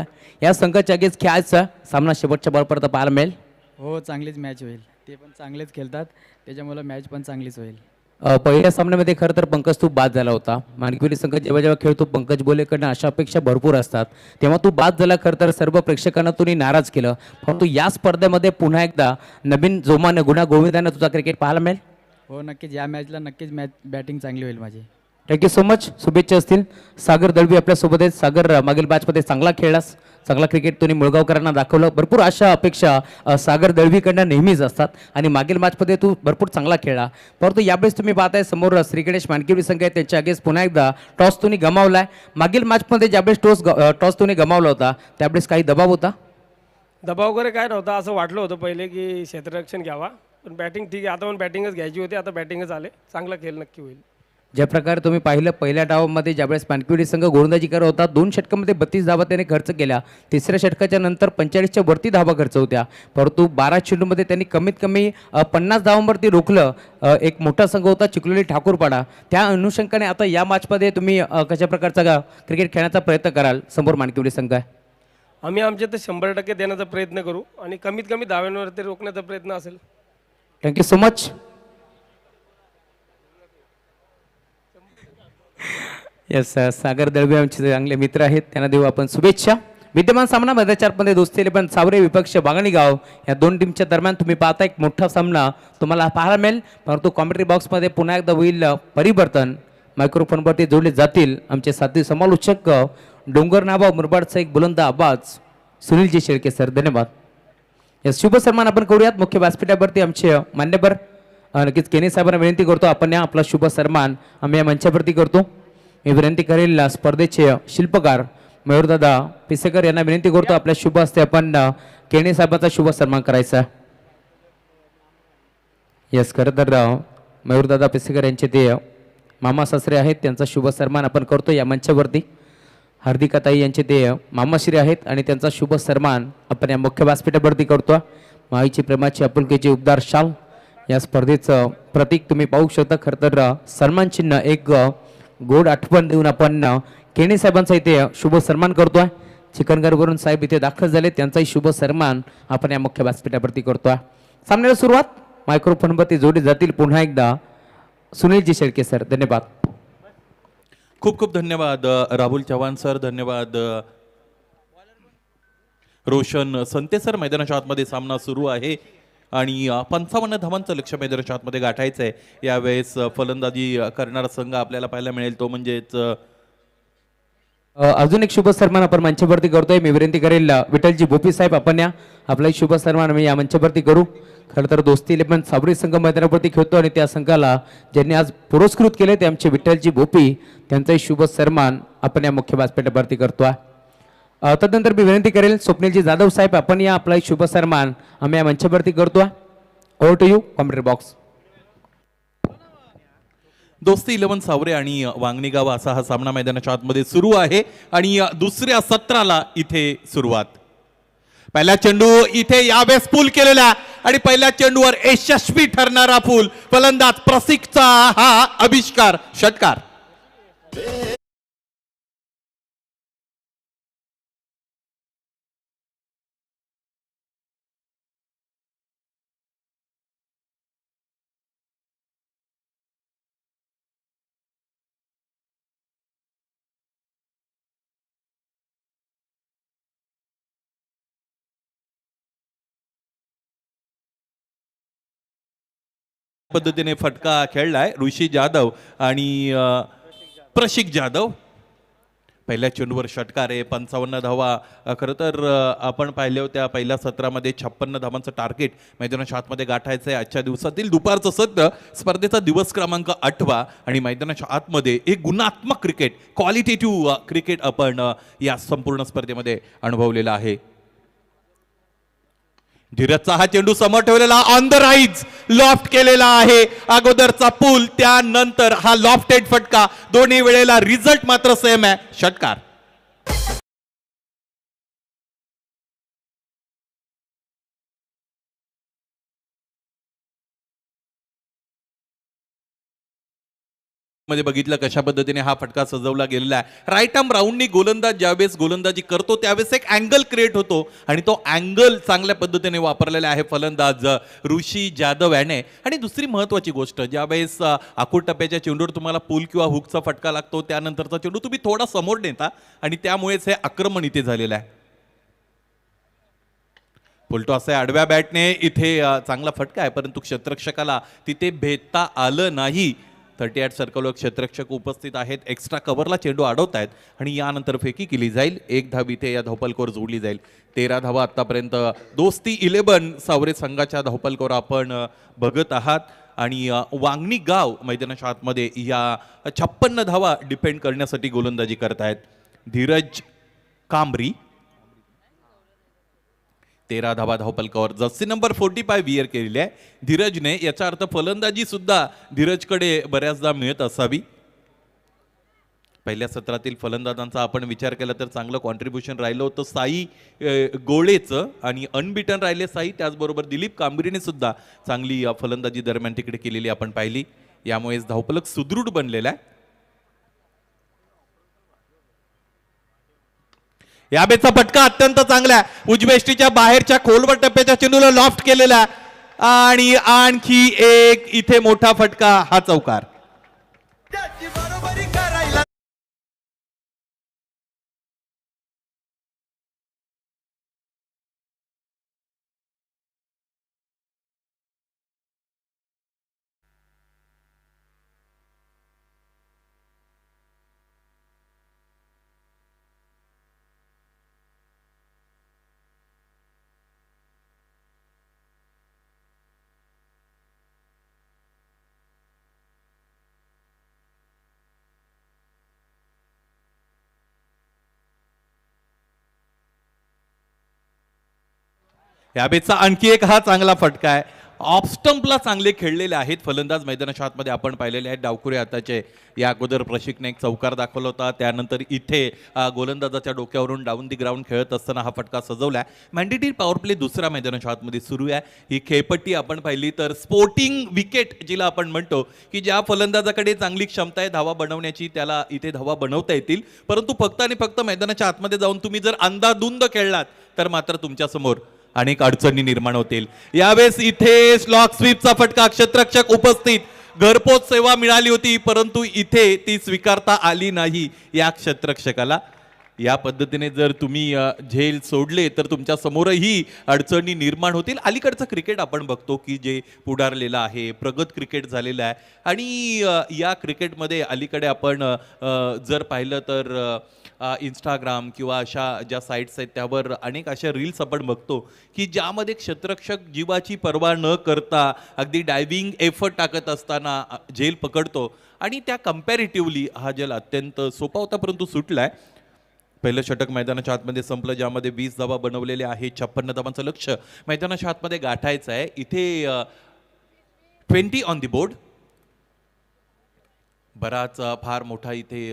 या संघाच्या अगेन्स्ट खेळायचा सामना शेवटच्या बॉलपर्यंत पाहायला मिळेल. हो, चांगलीच मॅच होईल. ते पण चांगलेच खेळतात, त्याच्यामुळे मॅच पण चांगलीच होईल. पहिल्या सामन्यामध्ये खरं तर पंकज तू बाद झाला होता. मानकिवली संघ जेव्हा जेव्हा खेळतो पंकज बोलेकडनं अशा अपेक्षा भरपूर असतात, तेव्हा तू बाद झाला. खरं तर सर्व प्रेक्षकांना तुम्ही नाराज केलं, परंतु या स्पर्धेमध्ये पुन्हा एकदा नवीन जोमानं गुणा गोविंदानं तुझा क्रिकेट पाहायला मिळेल. हो, नक्कीच या मॅचला नक्कीच बॅटिंग चांगली होईल माझी. Thank you so much. शुभेच्छा असतील. सागर दळवी आपल्यासोबत आहेत. सागर, मागील मॅचमध्ये चांगला खेळलास, चांगला क्रिकेट तुम्ही मुळगावकरांना दाखवलं. भरपूर अशा अपेक्षा सागर दळवीकडनं नेहमीच असतात आणि मागील मॅचमध्ये तू भरपूर चांगला खेळला, परंतु यावेळेस तुम्ही पाहताय समोर श्री गणेश मानकिवली संघ आहे, त्यांच्या अगेन्स्ट पुन्हा एकदा टॉस तुम्ही गमावलाय. मागील मॅचमध्ये ज्यावेळेस टॉस तुम्ही गमावला होता त्यावेळेस काही दबाव होता? दबाव वगैरे काय नव्हता. असं वाटलं होतं पहिले की क्षेत्ररक्षण घ्यावा, पण बॅटिंग ठीक आहे. आता पण बॅटिंगच घ्यायची होती, आता बॅटिंगच आले. चांगला खेळ नक्की होईल. ज्या प्रकारे तुम्ही पाहिलं पहिल्या डावामध्ये ज्यावेळेस मानकिवली संघ गोलंदाजी करत होता, 2 षटकामध्ये 32 धावा त्याने खर्च केल्या. तिसऱ्या षटकाच्या नंतर 45च्या वरती धावा खर्च होत्या, परंतु 12 चेंडूमध्ये त्यांनी कमीत कमी 50 धावांवरती रोखलं. एक मोठा संघ होता चिखलोली ठाकूरपाडा. त्या अनुषंगाने आता या मॅचमध्ये तुम्ही कशा प्रकारचा क्रिकेट खेळण्याचा प्रयत्न कराल? समोर मानकिवली संघ आहे. आम्ही आमचे तर 100% देण्याचा प्रयत्न करू आणि कमीत कमी धाव्यांवरती रोखण्याचा प्रयत्न असेल. Thank you so much. येस, सागर दळवी आमचे चांगले मित्र आहेत, त्यांना देऊ आपण शुभेच्छा. विद्यमान सामना मैदानामध्ये दोस्ती 11 सावरे विपक्ष बागणीगाव या दोन टीमच्या दरम्यान तुम्ही पाहता एक मोठा सामना तुम्हाला पाहायला मिळेल, परंतु कॉमेंट्री बॉक्समध्ये पुन्हा एकदा होईल परिवर्तन. मायक्रोफोनवरती जोडले जातील आमचे साथी समालोचक डोंगर नावा मुरबाडचा एक बुलंद आवाज सुनीलजी शेळके सर. धन्यवाद. या शुभ सन्मान आपण करूयात. मुख्य व्यासपीठावरती आमचे मान्यवर नक्कीच केने साहेबांना विनंती करतो आपण या आपला शुभ सन्मान आम्ही या मंचावरती करतो. मी विनंती करेल स्पर्धेचे शिल्पकार मयूरदादा पिसेकर यांना विनंती करतो आपल्या शुभ हस्ते आपण केने साहेबांचा शुभ सन्मान करायचा. यस, खरं तर मयूरदादा पिसेकर यांचे ते मामा सासरे आहेत, त्यांचा शुभ सन्मान आपण करतो या मंचावरती. हार्दिकाताई यांचे ते मामाश्री आहेत आणि त्यांचा शुभ सन्मान आपण या मुख्य व्यासपीठावरती करतो. माईची प्रेमाची आपुलकीची उबदार शाल या स्पर्धेचं प्रतीक तुम्ही पाहू शकता. खरं तर सन्मान चिन्ह एक गोड आठवण देऊन आपण केने साहेबांचा इथे शुभ सन्मान करतोय. चिकनगरवरून साहेब इथे दाखल झाले, त्यांचाही शुभ सन्मान आपण या मुख्य व्यासपीठावरती करतोय. सामन्याला सुरुवात मायक्रोफोनवरती जोडले जातील पुन्हा एकदा सुनीलजी शेळके सर. धन्यवाद. खूप खूप धन्यवाद राहुल चव्हाण सर. धन्यवाद रोशन संते सर. मैदानाच्या आतमध्ये सामना सुरू आहे आणि 55 धावांचं लक्ष्य मैदानाच्या आतमध्ये गाठायचं आहे. यावेळेस फलंदाजी करणारा संघ आपल्याला पाहायला मिळेल तो म्हणजेच अजून एक शुभ सन्मान आपण मंचावरती करतोय. मी विनंती करेल विठ्ठलजी भोपी साहेब आपण या आपला शुभ सन्मान मी या मंचावरती करू. खरं तर दोस्ती 11 सावरी संघ मैदानावरती खेळतो आणि त्या संघाला ज्यांनी आज पुरस्कृत केले ते आमचे विठ्ठलजी भोपी, त्यांचाही शुभ सन्मान आपण या मुख्य व्यासपीठावरती करतोय. तदनंतर मी विनंती करेल स्वप्नीलजी जाधव साहेब आपण या आपला शुभ सन्मान आम्ही या मंचावरती करतोय. Over to you commentary box. दोस्ती 11 सावरे आणि वांगणीगाव असा हा सामना मैदानाच्या आतमध्ये सुरू आहे आणि दुसऱ्या सत्राला इथे सुरुवात. पहिला चेंडू इथे यावेळेस पूल केलेला आणि पहिल्या चेंडूवर यशस्वी ठरणारा पूल फलंदाज प्रसिकचा हा आविष्कार षटकार. पद्धतीने फटका खेळलाय ऋषी जाधव आणि प्रशिक जाधव. पहिल्या चेंडूवर षटकार आहे, 55 धावा. खरं तर आपण पाहिले होत्या पहिल्या सत्रामध्ये 56 धावांचं टार्गेट मैदानाच्या आतमध्ये गाठायचं आहे. आजच्या दिवसातील दुपारचं सत्र स्पर्धेचा दिवस क्रमांक 8 आणि मैदानाच्या आतमध्ये एक गुणात्मक क्रिकेट, क्वालिटेटिव्ह क्रिकेट आपण या संपूर्ण स्पर्धेमध्ये अनुभवलेला आहे. धीरजचा हा चेंडू समोर ठेवलेला ऑन द राईज लॉफ्ट केलेला आहे. अगोदरचा पूल, त्यानंतर हा लॉफ्टेड फटका, दोन्ही वेळेला रिझल्ट मात्र सेम आहे, षटकार. मध्ये बघितलं कशा पद्धतीने हा फटका सजवला गेलेला आहे. राईट आर्म राऊंडनी गोलंदाज ज्यावेळेस गोलंदाजी करतो त्यावेळेस एक अँगल क्रिएट होतो आणि तो अँगल चांगल्या पद्धतीने वापरलेला आहे फलंदाज ऋषी जाधव याने. आणि दुसरी महत्वाची गोष्ट, ज्यावेळेस आखूड टप्प्याच्या चेंडूवर तुम्हाला पूल किंवा हुकचा फटका लागतो त्यानंतरचा चेंडू तुम्ही थोडा समोर नेता आणि त्यामुळेच हे आक्रमण इथे झालेलं आहे. फुलटॉस आहे आडव्या बॅटने, इथे चांगला फटका आहे परंतु क्षेत्ररक्षकाला तिथे भेदता आलं नाही. 38 सर्कलवर क्षेत्ररक्षक उपस्थित आहेत, एक्स्ट्रा कव्हरला चेंडू अडवतायत आणि यानंतर फेकी केली जाईल. एक धाव इथे या धावपलकावर जोडली जाईल. 13 धावा आतापर्यंत दोस्ती 11 सावरे संघाच्या धावपलकावर आपण बघत आहात. आणि वांगणी गाव मैदानाच्या आतमध्ये या 56 धावा डिपेंड करण्यासाठी गोलंदाजी करतायत. धीरज कांबरी 13 धावा धावपलकावर, जर्सी नंबर 45 वियर केलेली आहे धीरजने. याचा अर्थ फलंदाजी सुद्धा धीरजकडे बऱ्याचदा मिळत असावी. पहिल्या सत्रातील फलंदाजांचा आपण विचार केला तर चांगलं कॉन्ट्रीब्युशन राहिलं होतं साई गोळेचं आणि अनबिटन राहिले साई. त्याचबरोबर दिलीप कांबरीने सुद्धा चांगली फलंदाजी दरम्यान तिकडे केलेली आपण पाहिली. यामुळेच धावपलक सुदृढ बनलेला आहे. याबेचा फटका अत्यंत चांगला, उजवेष्टीच्या बाहेरच्या खोलवर टप्प्याच्या चेंडूला लॉफ्ट केलेला आणि आणखी एक इथे मोठा फटका, हा चौकार. त्याची बरोबरी करायला याबेचा आणखी एक हा चांगला फटका आहे. ऑफ स्टंपला चांगले खेळलेले आहेत फलंदाज मैदानाच्या आतमध्ये आपण पाहिलेले आहेत. डावखुरे हाताचे या अगोदर प्रशिकने एक चौकार दाखवला होता. त्यानंतर इथे गोलंदाजाच्या डोक्यावरून डाऊन दी ग्राउंड खेळत असताना हा फटका सजवला आहे. मॅन्डेटरी पॉवर प्ले दुसरा मैदानाच्या आतमध्ये सुरू आहे. ही खेळपट्टी आपण पाहिली तर स्पोर्टिंग विकेट जिला आपण म्हणतो की ज्या फलंदाजाकडे चांगली क्षमता आहे धावा बनवण्याची त्याला इथे धावा बनवता येतील. परंतु फक्त आणि फक्त मैदानाच्या आतमध्ये जाऊन तुम्ही जर अंधाधुंद खेळलात तर मात्र तुमच्या समोर अनेक अडचणी निर्माण होतील. यावेळेस इथे स्लॉक स्वीपचा फटका, क्षेत्ररक्षक उपस्थित, घरपोच सेवा मिळाली होती परंतु इथे ती स्वीकारता आली नाही या क्षेत्ररक्षकाला. या पद्धतीने जर तुम्ही झेल सोडले तर तुमच्या समोरही अडचणी निर्माण होतील. अलीकडचं क्रिकेट आपण बघतो की जे पुढारलेलं आहे, प्रगत क्रिकेट झालेलं आहे आणि या क्रिकेटमध्ये अलीकडे आपण जर पाहिलं तर इंस्टाग्राम किंवा अशा ज्या साईट्स आहेत त्यावर अनेक अशा रील्स आपण बघतो की ज्यामध्ये क्षेत्ररक्षक जीवाची पर्वा न करता अगदी डायव्हिंग एफर्ट टाकत असताना झेल पकडतो आणि त्या कम्पॅरेटिव्हली हा झेल अत्यंत सोपा होता परंतु सुटलाय. पहिलं षटक मैदानाच्या आतमध्ये संपलं ज्यामध्ये 20 धावा बनवलेले आहे. 56 धावांचं लक्ष मैदानाच्या आतमध्ये गाठायचं आहे. इथे 20 ऑन दी बोर्ड. बराच फार मोठा इथे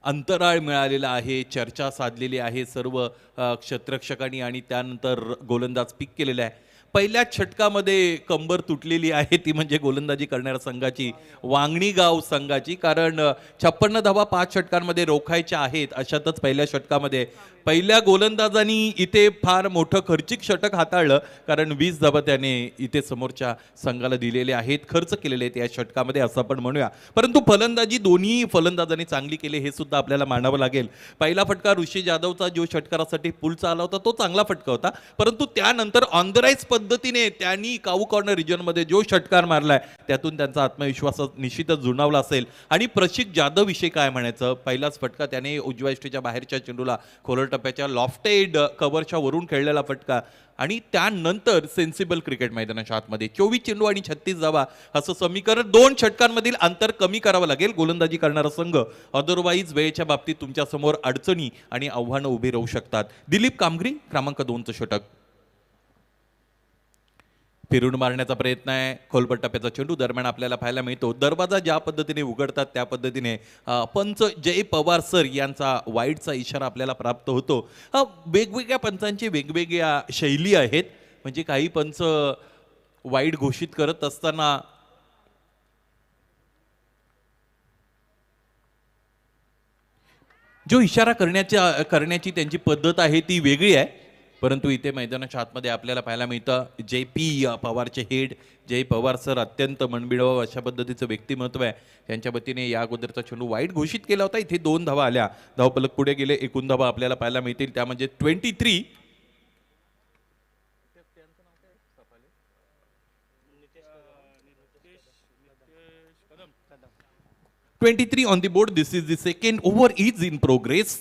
अंतराळ मिळालेला आहे, चर्चा साधलेली आहे सर्व क्षेत्ररक्षकांनी आणि त्यानंतर गोलंदाज पिक केलेला आहे. पहिल्या षटकामध्ये कंबर तुटलेली आहे ती म्हणजे गोलंदाजी करणाऱ्या संघाची, वांगणी गाव संघाची. कारण 56 धावा 5 षटकांमध्ये रोखायच्या आहेत. अशातच पहिल्या षटकामध्ये पहिल्या गोलंदाजांनी इथे फार मोठं खर्चिक षटक हाताळलं कारण 20 धावा त्याने इथे समोरच्या संघाला दिलेले आहेत, खर्च केलेले आहेत या षटकामध्ये असं आपण म्हणूया. परंतु फलंदाजी दोन्ही फलंदाजांनी चांगली केली हे सुद्धा सुद्धा आपल्याला मानावं लागेल. पहिला फटका ऋषी जाधवचा जो षटकारासाठी पुलचा आला होता तो चांगला फटका होता, परंतु त्यानंतर ऑन द राईज पद्धतीने त्यांनी काऊ कॉर्नर रिजनमध्ये जो षटकार मारलाय त्यातून त्यांचा आत्मविश्वास निश्चितच जुळवला असेल. आणि प्रशिक जाधव विषयी काय म्हणायचं, पहिलाच फटका त्याने उजव्या यष्टीच्या बाहेरच्या चेंडूला खोलर टप्प्याच्या लॉफ्टेड कव्हरच्या वरून खेळलेला फटका आणि त्यानंतर सेन्सिबल क्रिकेट मैदानाच्या आतमध्ये 24 चेंडू आणि 36 धावा असं समीकरण 2 षटकांमधील अंतर कमी करावं लागेल गोलंदाजी करणारा संघ. अदरवाईज वेळेच्या बाबतीत तुमच्या समोर अडचणी आणि आव्हानं उभी राहू शकतात. दिलीप कामगरी क्रमांक 2चं षटक. फिरून मारण्याचा प्रयत्न आहे, खोलपट टप्प्याचा चेंडू दरम्यान आपल्याला पाहायला मिळतो. दरवाजा ज्या पद्धतीने उघडतात त्या पद्धतीने पंच जय पवार सर यांचा वाईडचा इशारा आपल्याला प्राप्त होतो. वेगवेगळ्या पंचांची वेगवेगळ्या शैली आहेत, म्हणजे काही पंच वाईड घोषित करत असताना जो इशारा करण्याची त्यांची पद्धत आहे ती वेगळी आहे. परंतु इथे मैदानाच्या आतमध्ये आपल्याला पाहायला मिळतं जे पी पवारचे हेड जय पवार सर अत्यंत मनमिळावं अशा पद्धतीचं व्यक्तिमत्व आहे. त्यांच्या वतीने या अगोदरचा चेंडू वाईट घोषित केला होता. इथे 2 धावा आल्या, धावफलक पुढे गेले, एकूण धावा आपल्याला पाहायला मिळतील त्या म्हणजे 23. On the board. This is the second over is in progress.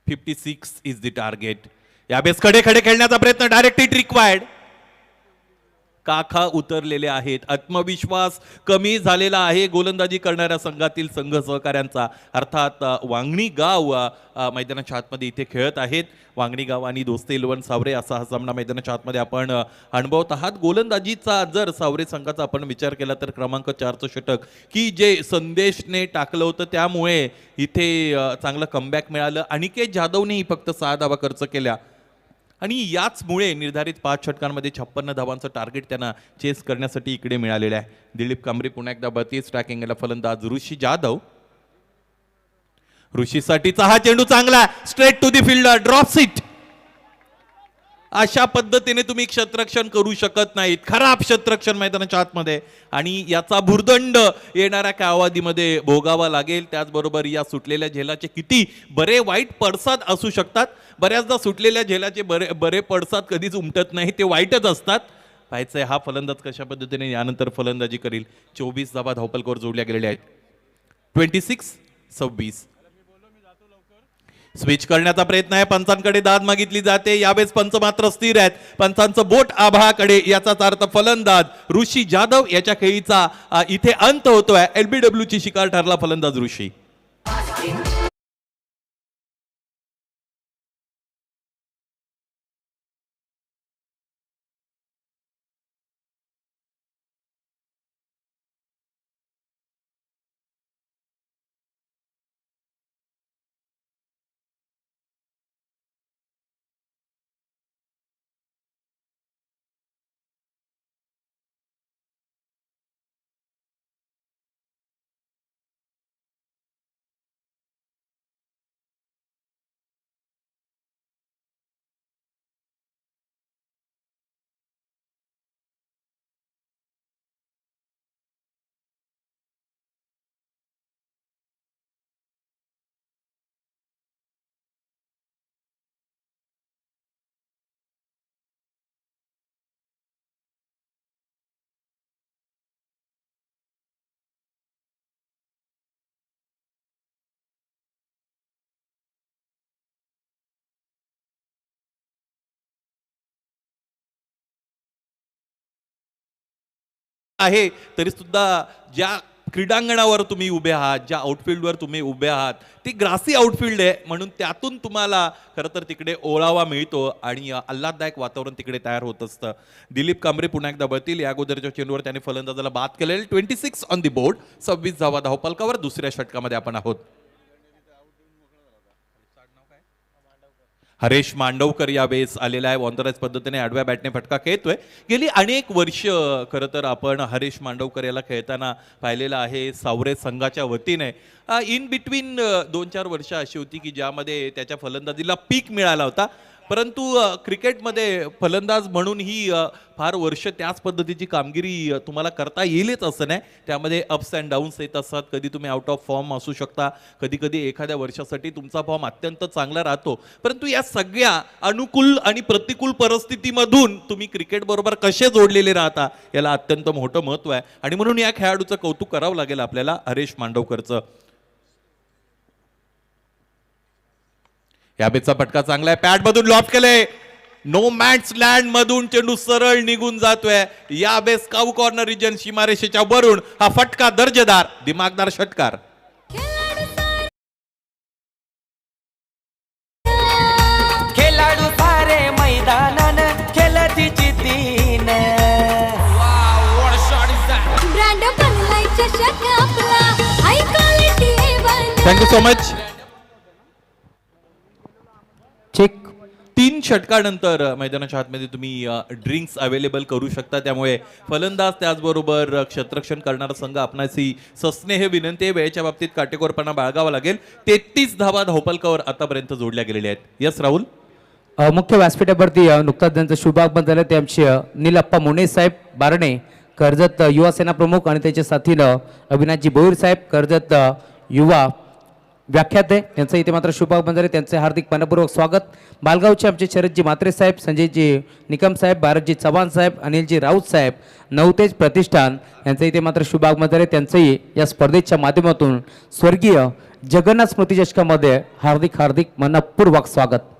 56 is the target. यावेळेस खडे खेळण्याचा प्रयत्न, डायरेक्ट हिट रिक्वायर्ड. काखा उतरलेले आहेत, आत्मविश्वास कमी झालेला आहे गोलंदाजी करणाऱ्या संघातील संघ सहकाऱ्यांचा. अर्थात वांगणी गाव मैदानाच्या आतमध्ये इथे खेळत आहेत. वांगणी गाव आणि दोस्ते इलवन सावरे असा हा सामना मैदानाच्या आतमध्ये आपण अनुभवत आहात. गोलंदाजीचा जर सावरे संघाचा आपण विचार केला तर क्रमांक 4चं षटक की जे संदेशने टाकलं होतं त्यामुळे इथे चांगलं कमबॅक मिळालं. अनिकेत जाधवनेही फक्त 6 धावा खर्च केल्या आणि याचमुळे निर्धारित 5 षटकांमध्ये 56 धावांचं टार्गेट त्यांना चेस करण्यासाठी इकडे मिळालेलं आहे. दिलीप कांबरी पुन्हा एकदा 32 ट्रॅकिंगला फलंदाज ऋषी जाधव. ऋषीसाठीचा हा चेंडू चांगला, straight to the fielder, drops it. अशा पद्धतीने तुम्ही क्षेत्ररक्षण करू शकत नाहीत, खराब क्षेत्ररक्षण मैदानाच्या आतमध्ये आणि याचा भुर्दंड येणाऱ्या कालावधीमध्ये भोगावा लागेल. त्याचबरोबर या सुटलेल्या झेलाचे किती बरे वाईट पडसाद असू शकतात. बऱ्याचदा सुटलेल्या झेलाचे बरे पडसाद कधीच उमटत नाही, ते वाईटच असतात. पाहायचंय हा फलंदाज कशा पद्धतीने यानंतर फलंदाजी करील. 24 धावा धावपलकावर जोडल्या गेलेल्या आहेत. 26-26. स्विच करण्याचा प्रयत्न आहे, पंचांकडे दाद मागितली जाते. यावेळेस पंच मात्र स्थिर आहेत, पंचांचं बोट आभाळाकडे. याचाच अर्थ फलंदाज ऋषी जाधव याच्या खेळीचा इथे अंत होतोय. LBW ची शिकार ठरला फलंदाज ऋषी. आहे तरी सुद्धा ज्या क्रीडांगणावर तुम्ही उभे आहात, ज्या आउटफील्डवर तुम्ही उभे आहात ती ग्रासी आउटफील्ड आहे, म्हणून त्यातून तुम्हाला खरं तर तिकडे ओळावा मिळतो आणि आल्हाददायक वातावरण तिकडे तयार होत असतं. दिलीप कांबरे पुन्हा एकदा बळतील. या अगोदरच्या चेंडूवर त्याने फलंदाजाला बाद केलेले. 26 ऑन दी बोर्ड. 26 धावा धावपलकावर. दुसऱ्या षटकामध्ये आपण आहोत. हरेश मांडवकर यावेळेस आलेला आहे. ऑन द राईज पद्धतीने आडव्या बॅटने फटका खेळतोय. गेली अनेक वर्ष खरं तर आपण हरेश मांडवकर याला खेळताना पाहिलेलं आहे सावरे संघाच्या वतीने. इन बिटवीन 2-4 वर्ष अशी होती की ज्यामध्ये त्याच्या फलंदाजीला पीक मिळाला होता परंतु क्रिकेटमध्ये फलंदाज म्हणून ही फार वर्ष त्याच पद्धतीची कामगिरी तुम्हाला करता येईलच असं नाही. त्यामध्ये अप्स अँड डाऊन्स येत असतात. कधी तुम्ही आउट ऑफ फॉर्म असू शकता, कधी कधी एखाद्या वर्षासाठी तुमचा फॉर्म अत्यंत चांगला राहतो. परंतु या सगळ्या अनुकूल आणि प्रतिकूल परिस्थितीमधून तुम्ही क्रिकेट बरोबर कसे जोडलेले राहता याला अत्यंत मोठं महत्त्व आहे. आणि म्हणून या खेळाडूचं कौतुक करावं लागेल आपल्याला, हरेश मांडवकरचं. या बेचा फटका चांगला आहे, पॅड मधून लॉब केलंय, नो मॅन्स लँड मधून चेंडू सरळ निघून जातोय. या बेस काऊ कॉर्नर रिजन सीमारेषेच्या वरून हा फटका दर्जेदार दिमागदार षटकार. खेळाडू सारे मैदानान खेळती जिद्दीन ब्रँड बनलाय चषक आपला high quality A1 thank you so much. चेक 3 षटकानंतर मैदानाच्या आतमध्ये तुम्ही ड्रिंक्स अवेलेबल करू शकता. त्यामुळे फलंदाज त्याचबरोबर क्षेत्ररक्षण करणारा संघ आपणाशी सस्नेह विनंती आहे, वेळेच्या बाबतीत काटेकोरपणा बाळगावा लागेल. 33 धावा धावपलकावर आतापर्यंत जोडल्या गेलेल्या आहेत. यस राहुल. मुख्य व्यासपीठावरती नुकताच त्यांचं शुभागमन झालं. ते आमचे नीलप्पा मोने साहेब बारणे, कर्जत युवा सेना प्रमुख, आणि त्याच्या साथीनं अविनाशजी भोईर साहेब, कर्जत युवा व्याख्याते, त्यांचं इथे मात्र शुभागमन झाले. त्यांचे हार्दिक मनपूर्वक स्वागत. बालगावचे आमचे शरदजी म्हात्रे साहेब, संजयजी निकम साहेब, भारतजी चव्हाण साहेब, अनिलजी राऊत साहेब, नवतेज प्रतिष्ठान यांचं इथे मात्र शुभागमन झाले. त्यांचंही या स्पर्धेच्या माध्यमातून स्वर्गीय जगन्नाथ स्मृती चषकामध्ये हार्दिक हार्दिक मनपूर्वक स्वागत.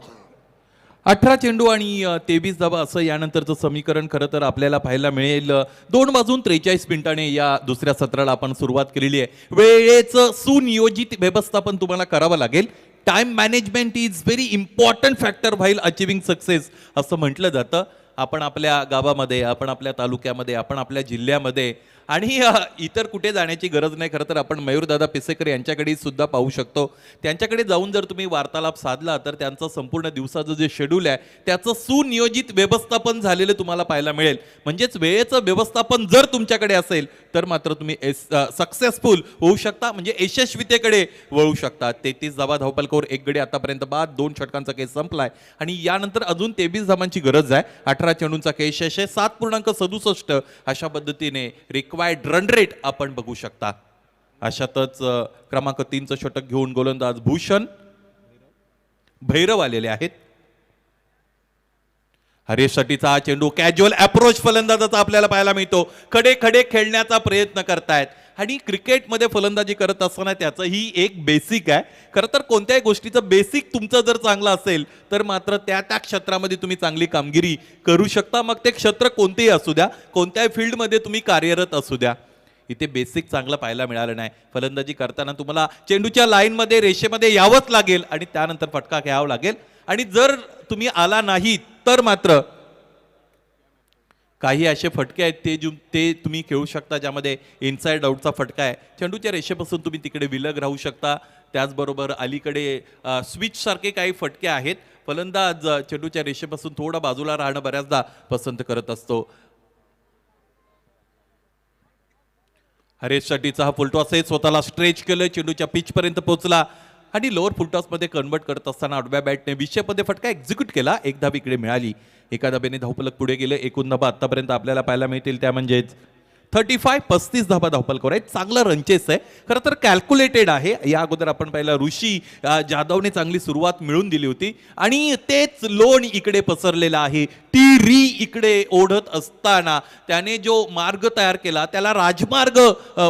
18 चेंडू आणि 23 धावा असं यानंतरचं समीकरण खरं तर आपल्याला पाहायला मिळेल. 2 वाजून 43 मिनिटांनी या दुसऱ्या सत्राला आपण सुरुवात केलेली आहे. वेळेचं सुनियोजित व्यवस्थापन तुम्हाला करावं लागेल. Time management is very important factor while achieving success असं म्हटलं जातं. आपण आपल्या गावामध्ये, आपण आपल्या तालुक्यामध्ये, आपण आपल्या जिल्ह्यामध्ये आणि इतर कुठे जाण्याची गरज नाही. खरं तर आपण मयूरदादा पिसेकर यांच्याकडे सुद्धा पाहू शकतो. त्यांच्याकडे जाऊन जर तुम्ही वार्तालाप साधला तर त्यांचं संपूर्ण दिवसाचं जे शेड्यूल आहे त्याचं सुनियोजित व्यवस्थापन झालेलं तुम्हाला पाहायला मिळेल. म्हणजेच वेळेचं व्यवस्थापन जर तुमच्याकडे असेल तर मात्र तुम्ही सक्सेसफुल होऊ शकता, म्हणजे यशस्वीतेकडे वळू शकता. 33 धावा धावपलकावर 1 गडी आतापर्यंत बाद, 2 षटकांचा केस संपलाय आणि यानंतर अजून 23 धावांची गरज आहे. 18 चेंडूंचा केस यश आहे. 7.67 अशा पद्धतीने रिक्वायर्ड रन रेट आपण बघू शकता. अशातच क्रमांक 3चं षटक घेऊन गोलंदाज भूषण भैरव आलेले आहेत. हरेश षटीचा हा चेंडू कॅज्युअल अप्रोच फलंदाजाचा आपल्याला पाहायला मिळतो. खडे खडे खेळण्याचा प्रयत्न करतायत आणि क्रिकेटमध्ये फलंदाजी करत असताना त्याचं ही एक बेसिक आहे. खरं तर कोणत्याही गोष्टीचं बेसिक तुमचं जर चांगलं असेल तर मात्र त्या क्षेत्रामध्ये तुम्ही चांगली कामगिरी करू शकता. मग ते क्षेत्र कोणतेही असू द्या, कोणत्याही फील्डमध्ये तुम्ही कार्यरत असू द्या. इथे बेसिक चांगलं पाहायला मिळालं नाही. फलंदाजी करताना तुम्हाला चेंडूच्या लाईनमध्ये, रेषेमध्ये यावंच लागेल आणि त्यानंतर फटका घ्यावा लागेल. आणि जर तुम्ही आला नाही तर मात्र काही असे फटके आहेत ते तुम्ही खेळू शकता ज्यामध्ये इनसाइड आउटचा फटका आहे. चेंडूच्या रेषेपासून तुम्ही तिकडे विलग राहू शकता. त्याचबरोबर अलीकडे स्विच सारखे काही फटके आहेत. फलंदाज चेंडूच्या रेषेपासून थोडं बाजूला राहणं बऱ्याचदा पसंत करत असतो. हरेश षटीचा हा फुलटॉस आहे, स्वतःला स्ट्रेच केलं, चेंडूच्या पिच पर्यंत पोहोचला आणि लोअर फुलटॉसमध्ये कन्वर्ट करत असताना आडव्या बॅटने 20 फटका एक्झिक्यूट केला. 1 धाव इकडे मिळाली. एका धाब्याने धावपलक पुढे गेले. एकूण धाबा आतापर्यंत आपल्याला पाहायला मिळतील त्या म्हणजेच 35 धाबा धावपलकावर आहेत. चांगलं रनचेस आहे, खरं तर कॅल्क्युलेटेड आहे. या अगोदर आपण पाहिलं ऋषी जाधवने चांगली सुरुवात मिळून दिली होती आणि तेच लोण इकडे पसरलेला आहे. टी री इकडे ओढत असताना त्याने जो मार्ग तयार केला त्याला राजमार्ग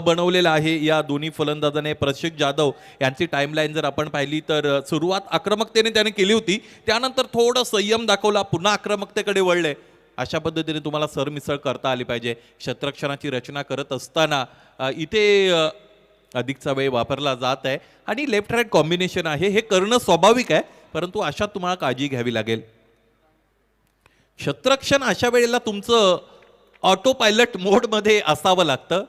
बनवलेला आहे या दोन्ही फलंदाजाने. प्रशिक जाधव यांची टाइमलाईन जर आपण पाहिली तर सुरुवात आक्रमकतेने त्याने केली होती, त्यानंतर थोडं संयम दाखवला, पुन्हा आक्रमकतेकडे वळले. अशा पद्धतीने तुम्हाला सरमिसळ करता आली पाहिजे. क्षेत्ररक्षणाची रचना करत असताना इथे अधिकचा वेळ वापरला जात आहे आणि लेफ्ट राईट कॉम्बिनेशन आहे, हे करणं स्वाभाविक आहे, परंतु अशात तुम्हाला काळजी घ्यावी लागेल. क्षेत्ररक्षण अशा वेळेला तुमचं ऑटो पायलट मोडमध्ये असावं लागतं.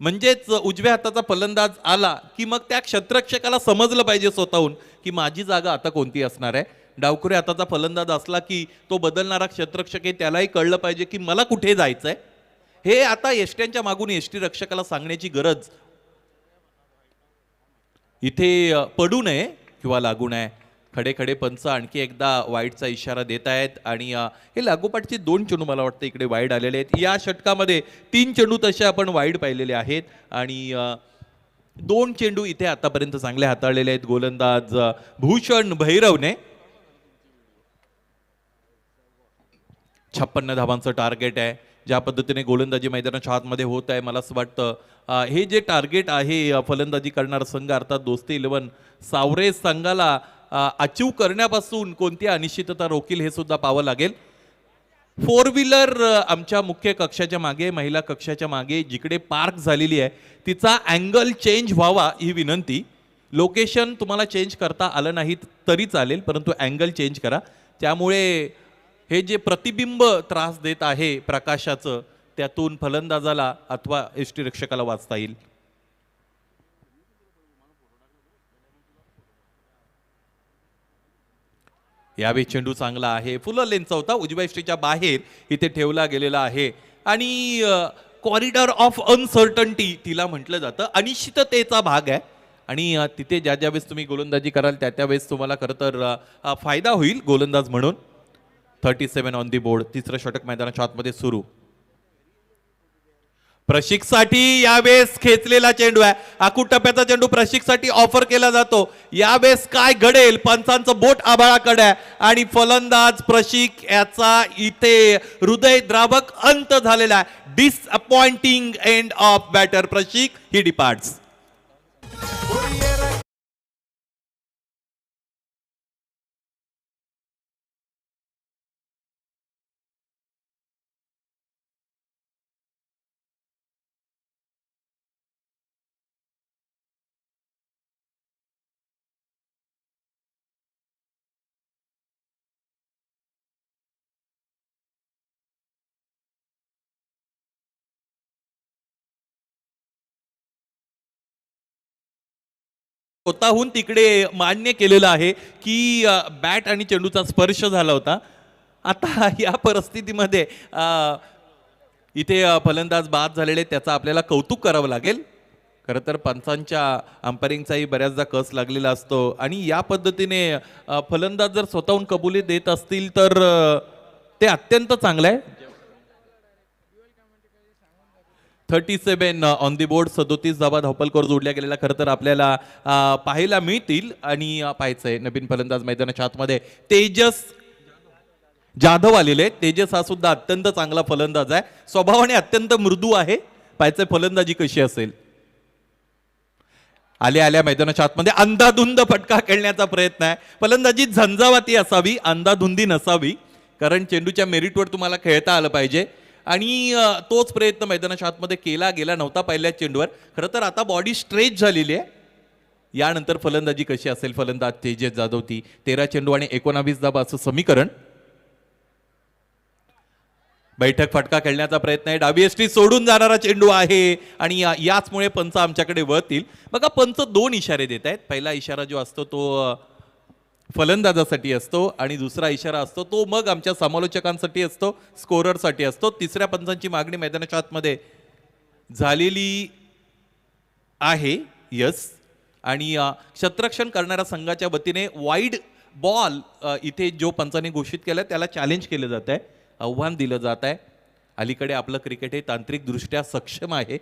म्हणजेच उजव्या हाताचा फलंदाज आला की मग त्या क्षेत्ररक्षकाला समजलं पाहिजे स्वतःहून की माझी जागा आता कोणती असणार आहे. डावखुऱ्या हाताचा फलंदाज असला की तो बदलणारा क्षेत्ररक्षक आहे त्यालाही कळलं पाहिजे की मला कुठे जायचंय. हे आता यष्ट्यांच्या मागून यष्टी रक्षकाला सांगण्याची गरज इथे पडू नये किंवा लागू नये. खडे खडे पंच आणखी एकदा वाईडचा इशारा देत आहेत आणि हे लागोपाठचे 2 चेंडू मला वाटतं इकडे वाईड आलेले आहेत. या षटकामध्ये 3 चेंडू तसे आपण वाईड पाहिलेले आहेत आणि 2 चेंडू इथे आतापर्यंत चांगले हाताळलेले आहेत गोलंदाज भूषण भैरवने. 56 धावांचं टार्गेट आहे. ज्या पद्धतीने गोलंदाजी मैदानाच्या आतमध्ये होत आहे मला असं वाटतं हे जे टार्गेट आहे फलंदाजी करणारा संघ अर्थात दोस्ती 11 सावरे संघाला अचीव करण्यापासून कोणती अनिश्चितता रोखील हे सुद्धा पाहावं लागेल. 4 व्हीलर आमच्या मुख्य कक्षाच्या मागे महिला कक्षाच्या मागे जिकडे पार्क झालेली आहे तिचा अँगल चेंज व्हावा ही विनंती. लोकेशन तुम्हाला चेंज करता आलं नाही तरी चालेल परंतु अँगल चेंज करा. त्यामुळे हे जे प्रतिबिंब त्रास देत आहे प्रकाशाचं त्यातून फलंदाजाला अथवा यष्टीरक्षकाला वाचता येईल. यावेळी चेंडू चांगला आहे. फुलं लेनचा होता उजव्या यष्टीच्या बाहेर इथे ठेवला गेलेला आहे आणि कॉरिडॉर ऑफ अनसर्टन्टी तिला म्हटलं जातं. अनिश्चिततेचा भाग आहे आणि तिथे ज्या वेळेस तुम्ही गोलंदाजी कराल त्यावेळेस तुम्हाला खरं तर फायदा होईल गोलंदाज म्हणून. 37 ऑन दी बोर्ड. तिसरं षटक मैदानाच्या आतमध्ये सुरू. प्रशिकसाठी यावेळेस खेचलेला चेंडू आहे. आखूड टप्प्याचा चेंडू प्रशिकसाठी ऑफर केला जातो. यावेळेस काय घडेल पंचांचं बोट आभाळाकडे आहे आणि फलंदाज प्रशिक याचा इथे हृदयद्रावक अंत झालेला आहे. Disappointing end of batter Prashik he departs. स्वतःहून तिकडे मान्य केलेलं आहे की बॅट आणि चेंडूचा स्पर्श झाला होता. आता या परिस्थितीमध्ये इथे फलंदाज बाद झालेले त्याचा आपल्याला कौतुक करावं लागेल. खरं तर पंचांच्या अंपायरिंगचाही बऱ्याचदा कस लागलेला असतो आणि या पद्धतीने फलंदाज जर स्वतःहून कबुली देत असतील तर ते अत्यंत चांगलं आहे. 37 ऑन दी बोर्ड. 37 धावा धावपलकर जोडल्या गेलेल्या खरं तर आपल्याला पाहायला मिळतील आणि पाहायचंय नवीन फलंदाज मैदानाच्या आतमध्ये तेजस जाधव आलेले. तेजस हा सुद्धा अत्यंत चांगला फलंदाज आहे. स्वभावाने अत्यंत मृदू आहे. पाहायचंय फलंदाजी कशी असेल. आल्या मैदानाच्या आतमध्ये अंधाधुंद फटका खेळण्याचा प्रयत्न आहे. फलंदाजी झंझावाती असावी अंधाधुंदी नसावी कारण चेंडूच्या मेरिटवर तुम्हाला खेळता आलं पाहिजे आणि तोच प्रयत्न मैदानाच्या आतमध्ये केला गेला नव्हता पहिल्या चेंडूवर. खरं तर आता बॉडी स्ट्रेच झालेली आहे. यानंतर फलंदाजी कशी असेल. फलंदाज तेजस जाधव ती 13 चेंडू आणि 19 धावा असं समीकरण. बैठक फटका खेळण्याचा प्रयत्न आहे. डावी यष्टी सोडून जाणारा चेंडू आहे आणि याचमुळे पंच आमच्याकडे वळतील. बघा पंच 2 इशारे देत आहेत. पहिला इशारा जो असतो तो फलंदाजासाठी असतो आणि दुसरा इशारा असतो तो मग आमच्या समालोचकांसाठी असतो स्कोररसाठी असतो. तिसऱ्या पंचांची मागणी मैदानाच्या आतमध्ये झालेली आहे. यस आणि क्षेत्ररक्षण करणाऱ्या संघाच्या वतीने वाईड बॉल इथे जो पंचाने घोषित केला त्याला चॅलेंज केलं जात आहे. आव्हान दिलं जात आहे. अलीकडे आपलं क्रिकेट हे तांत्रिकदृष्ट्या सक्षम आहे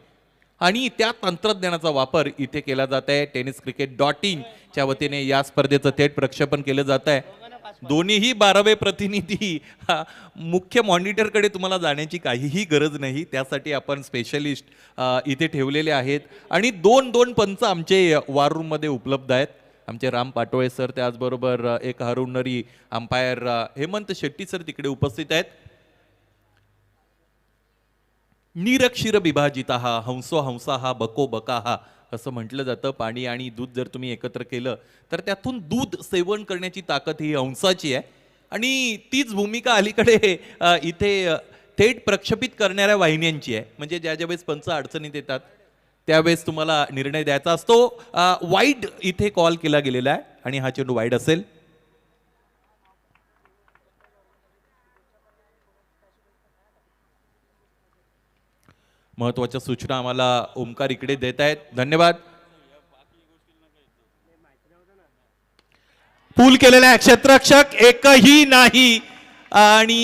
आणि त्या तंत्रज्ञानाचा वापर इथे केला जात आहे. tenniscricket.in च्या वतीने या स्पर्धेचं थेट प्रक्षेपण केलं जात आहे. दोन्हीही 12वे प्रतिनिधी मुख्य मॉनिटरकडे तुम्हाला जाण्याची काहीही गरज नाही. त्यासाठी आपण स्पेशलिस्ट इथे ठेवलेले आहेत आणि 2 पंच आमचे वॉर रूममध्ये उपलब्ध आहेत. आमचे राम पाटोळे सर त्याचबरोबर एक हरवणारी अंपायर हेमंत शेट्टी सर तिकडे उपस्थित आहेत. निरक्षीर विभाजिता हा हंसो हंसा हा बको बका हा असं म्हटलं जातं. पाणी आणि दूध जर तुम्ही एकत्र केलं तर त्यातून दूध सेवन करण्याची ताकद ही हंसाची आहे आणि तीच भूमिका अलीकडे इथे थेट प्रक्षेपित करणाऱ्या वाहिन्यांची आहे. म्हणजे ज्या वेळेस पंच अडचणीत येतात त्यावेळेस तुम्हाला निर्णय द्यायचा असतो. वाईड इथे कॉल केला गेलेला आहे आणि हा चेंडू वाईड असेल. महत्वाच्या सूचना आम्हाला ओमकार इकडे देत आहेत. धन्यवाद. पूल केलेला आहे, क्षेत्ररक्षक एकही नाही आणि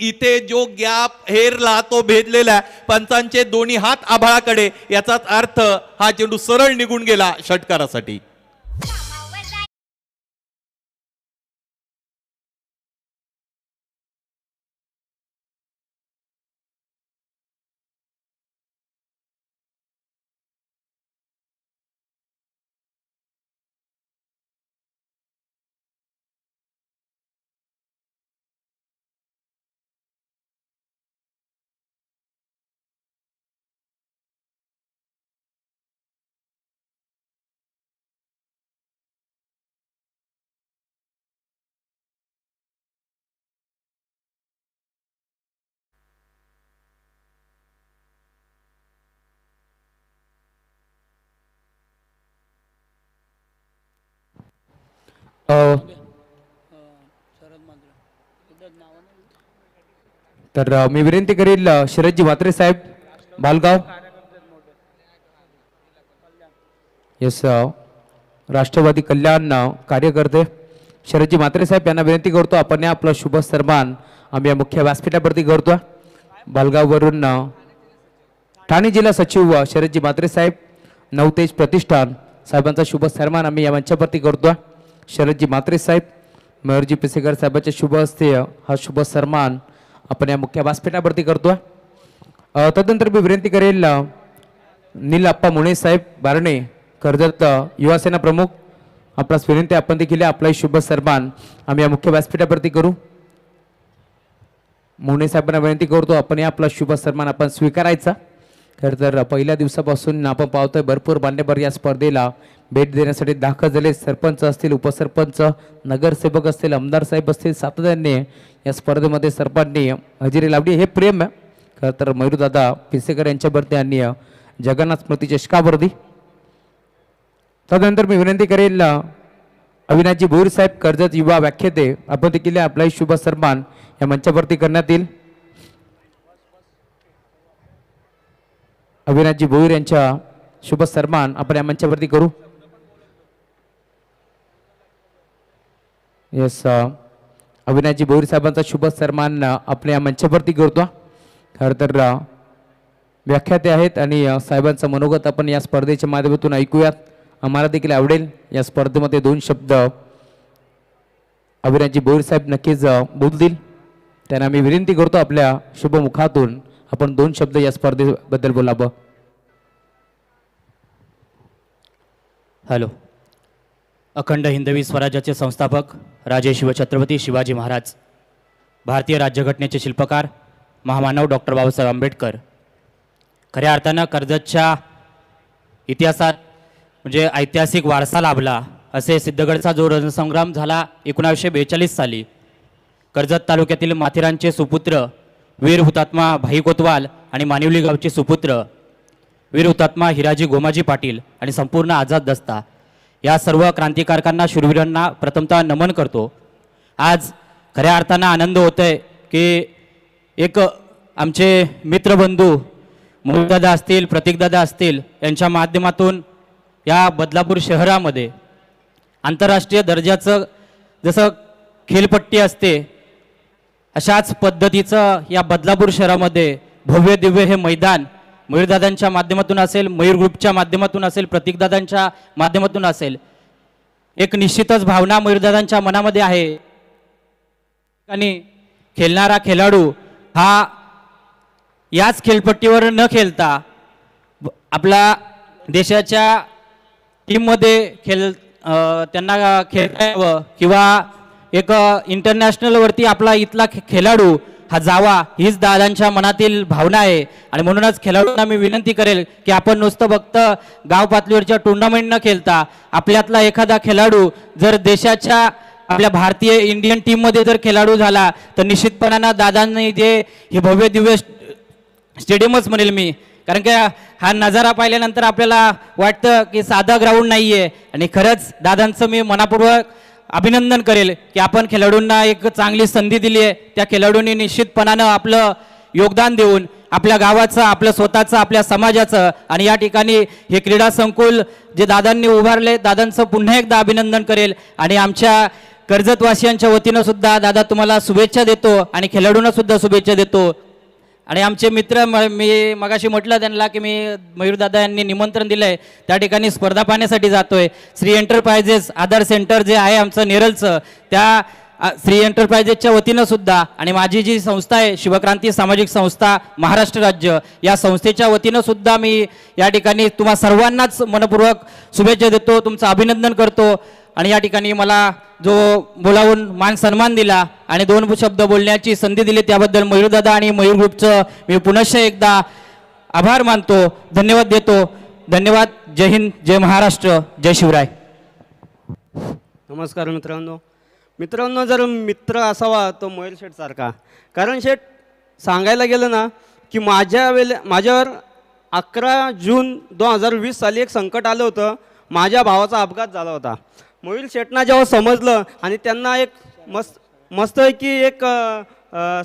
इथे जो गॅप हेरला तो भेदलेला आहे. पंचांचे दोन्ही हात आभाळाकडे, याचाच अर्थ हा चेंडू सरळ निघून गेला षटकारासाठी. तर मी विनंती करील शरदजी म्हात्रे साहेब बालगाव. येस, राष्ट्रवादी कल्याण कार्यकर्ते शरदजी म्हात्रे साहेब यांना विनंती करतो आपण या आपला शुभ सन्मान आम्ही या मुख्य व्यासपीठावरती करतो. बालगाववरून ठाणे जिल्हा सचिव शरदजी म्हात्रे साहेब, नवतेज प्रतिष्ठान साहेबांचा शुभ सन्मान आम्ही या मंचावरती करतो. शरदजी म्हात्रे साहेब, मयूरजी पिसेकर साहेबांच्या शुभ हस्ते हा शुभ सन्मान आपण या मुख्य व्यासपीठावरती करतो. तदनंतर मी विनंती करेल नीलप्पा मुणे साहेब बारणे, कर्जत युवासेना प्रमुख, आपणास विनंती आपण देखील आपला शुभ सन्मान आम्ही या मुख्य व्यासपीठावरती करू. मुणे साहेबांना विनंती करतो आपण या आपला शुभ सन्मान आपण स्वीकारायचा. खरं तर पहिल्या दिवसापासून आपण पाहतोय भरपूर मान्यवर या स्पर्धेला भेट देण्यासाठी दाखल झाले. सरपंच असतील, उपसरपंच, नगरसेवक असतील, आमदार साहेब असतील, सातत्याने या स्पर्धेमध्ये सर्वांनी हजेरी लावली. हे प्रेम आहे खरं तर मयूरदादा पिसेकर यांच्यावरती आणि जगन्नाथ स्मृती चषकावरती. तदनंतर मी विनंती करेल अविनाशजी भोईर साहेब, कर्जत युवा व्याख्याते, आपण देखील आपला शुभ सन्मान या मंचावरती करण्यात येईल. अविनाशजी भोईर यांच्या शुभ सन्मान आपण या मंचावरती करू. येस, अविनाशजी भोईर साहेबांचा शुभ सन्मान आपण या मंचावरती करतो. खरं तर व्याख्याते आहेत आणि साहेबांचं मनोगत आपण या स्पर्धेच्या माध्यमातून ऐकूयात. आम्हाला देखील आवडेल या स्पर्धेमध्ये 2 शब्द अविनाशजी भोईर साहेब नक्कीच बोलतील. त्यांना मी विनंती करतो आपल्या शुभ मुखातून आपण 2 शब्द या स्पर्धेबद्दल बोलावं. हॅलो. अखंड हिंदवी स्वराज्याचे संस्थापक राजे शिवछत्रपती शिवाजी महाराज, भारतीय राज्यघटनेचे शिल्पकार महामानव डॉक्टर बाबासाहेब आंबेडकर. खऱ्या अर्थानं कर्जतच्या इतिहासात म्हणजे ऐतिहासिक वारसा लाभला असे सिद्धगडचा जो रणसंग्राम झाला 1942 साली. कर्जत तालुक्यातील माथेरानचे सुपुत्र वीर हुतात्मा भाई कोतवाल आणि मानिवली गावचे सुपुत्र वीर हुतात्मा हिराजी गोमाजी पाटील आणि संपूर्ण आझाद दस्ता या सर्व क्रांतिकारकांना, शूरवीरांना प्रथमतः नमन करतो. आज खऱ्या अर्थानं आनंद होत आहे की एक आमचे मित्रबंधू मोहनदादा असतील, प्रतीकदादा असतील यांच्या माध्यमातून या बदलापूर शहरामध्ये आंतरराष्ट्रीय दर्जाचं जसं खेळपट्टी असते अशाच पद्धतीचं या बदलापूर शहरामध्ये भव्य दिव्य हे मैदान मयूरदादांच्या माध्यमातून असेल, मयूर ग्रुपच्या माध्यमातून असेल, प्रतीकदादांच्या माध्यमातून असेल, एक निश्चितच भावना मयूरदादांच्या मनामध्ये आहे. आणि खेळणारा खेळाडू हा याच खेळपट्टीवर न खेळता आपला देशाच्या टीममध्ये त्यांना खेळता यावं किंवा एक इंटरनॅशनलवरती आपला इथला खेळाडू हा जावा हीच दादांच्या मनातील भावना आहे. आणि म्हणूनच खेळाडूंना मी विनंती करेल की आपण नुसतं फक्त गाव पातळीवरच्या टुर्नामेंट न खेळता आपल्यातला एखादा खेळाडू जर देशाच्या आपल्या भारतीय इंडियन टीममध्ये जर खेळाडू झाला तर निश्चितपणानं दादांनी जे हे भव्य दिव्य स्टेडियमच म्हणेल मी, कारण की हा नजारा पाहिल्यानंतर आपल्याला वाटतं की साधा ग्राउंड नाही आहे. आणि खरंच दादांचं मी मनापूर्वक अभिनंदन करेल की आपण खेळाडूंना एक चांगली संधी दिली आहे. त्या खेळाडूंनी निश्चितपणानं आपलं योगदान देऊन आपल्या गावाचं, आपलं स्वतःचं, आपल्या समाजाचं आणि या ठिकाणी हे क्रीडा संकुल जे दादांनी उभारले दादांचं पुन्हा एकदा अभिनंदन करेल. आणि आमच्या कर्जतवासियांच्या वतीनं सुद्धा दादा तुम्हाला शुभेच्छा देतो आणि खेळाडूंना सुद्धा शुभेच्छा देतो. आणि आमचे मित्र मी मगाशी म्हटलं त्यांना की मी मयूरदादा यांनी निमंत्रण दिलं आहे, त्या ठिकाणी स्पर्धा पाहण्यासाठी जातोय. श्री एंटरप्राइजेस आधार सेंटर जे आहे आमचं नेरळचं, त्या श्री एंटरप्राइजेसच्या वतीनं सुद्धा आणि माझी जी संस्था आहे शिवक्रांती सामाजिक संस्था महाराष्ट्र राज्य, या संस्थेच्या वतीनं सुद्धा मी या ठिकाणी तुम्हा सर्वांनाच मनपूर्वक शुभेच्छा देतो, तुमचं अभिनंदन करतो. आणि या ठिकाणी मला जो बोलावून मान सन्मान दिला आणि 2 शब्द बोलण्याची संधी दिली त्याबद्दल मयूरदादा आणि मयूर ग्रुपचं मी पुनश्च एकदा आभार मानतो, धन्यवाद देतो. धन्यवाद. जय हिंद, जय महाराष्ट्र, जय शिवराय. नमस्कार मित्रांनो, जर मित्र असावा तो मयूर शेठसारखा. कारण शेठ सांगायला गेलं ना की माझ्यावर 11 जून 2020 साली एक संकट आलं होतं. माझ्या भावाचा अपघात झाला होता. मयूर शेठना जेव्हा समजलं आणि त्यांना एक मस्त की एक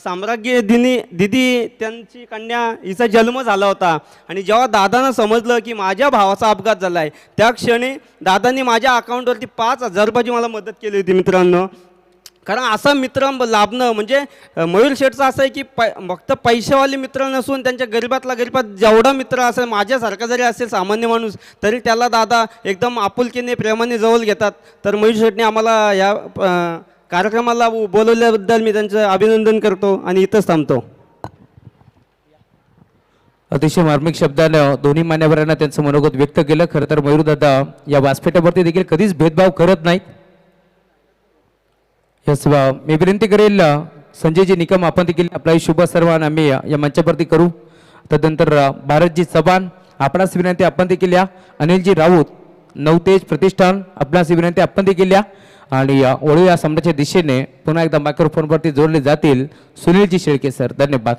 साम्राज्य दिदी त्यांची कन्या हिचा जन्म झाला होता. आणि जेव्हा दादांना समजलं की माझ्या भावाचा अपघात झाला आहे, त्या क्षणी दादांनी माझ्या अकाउंटवरती 5,000 रुपयाची मला मदत केली होती मित्रांनो. कारण असा मित्र लाभणं म्हणजे मयूर शेठचं असं आहे की फक्त पैशावाले मित्र नसून त्यांच्या गरीबातला गरीबात जेवढा मित्र असेल, माझ्यासारखा जरी असेल सामान्य माणूस, तरी त्याला दादा एकदम आपुलकीने प्रेमाने जवळ घेतात. तर मयूर शेठने आम्हाला या कार्यक्रमाला बोलवल्याबद्दल मी त्यांचं अभिनंदन करतो आणि इथंच थांबतो. अतिशय मार्मिक शब्दानं दोन्ही मान्यवरांना त्यांचं मनोगत व्यक्त केलं. खरं तर मयूरदादा या व्यासपीठावरती देखील कधीच भेदभाव करत नाहीत. यस, मी विनंती करेल संजयजी निकम आपण देखील आपला शुभ सर्वान आम्ही या मंचावरती करू. तदनंतर भारतजी चव्हाण आपणास विनंती आपण देखील या. अनिलजी राऊत नवतेज प्रतिष्ठान आपणास विनंती आपण देखील या. आणि ओळू या सामन्याच्या दिशेने पुन्हा एकदा मायक्रोफोनवरती जोडले जातील सुनीलजी शेळके सर. धन्यवाद.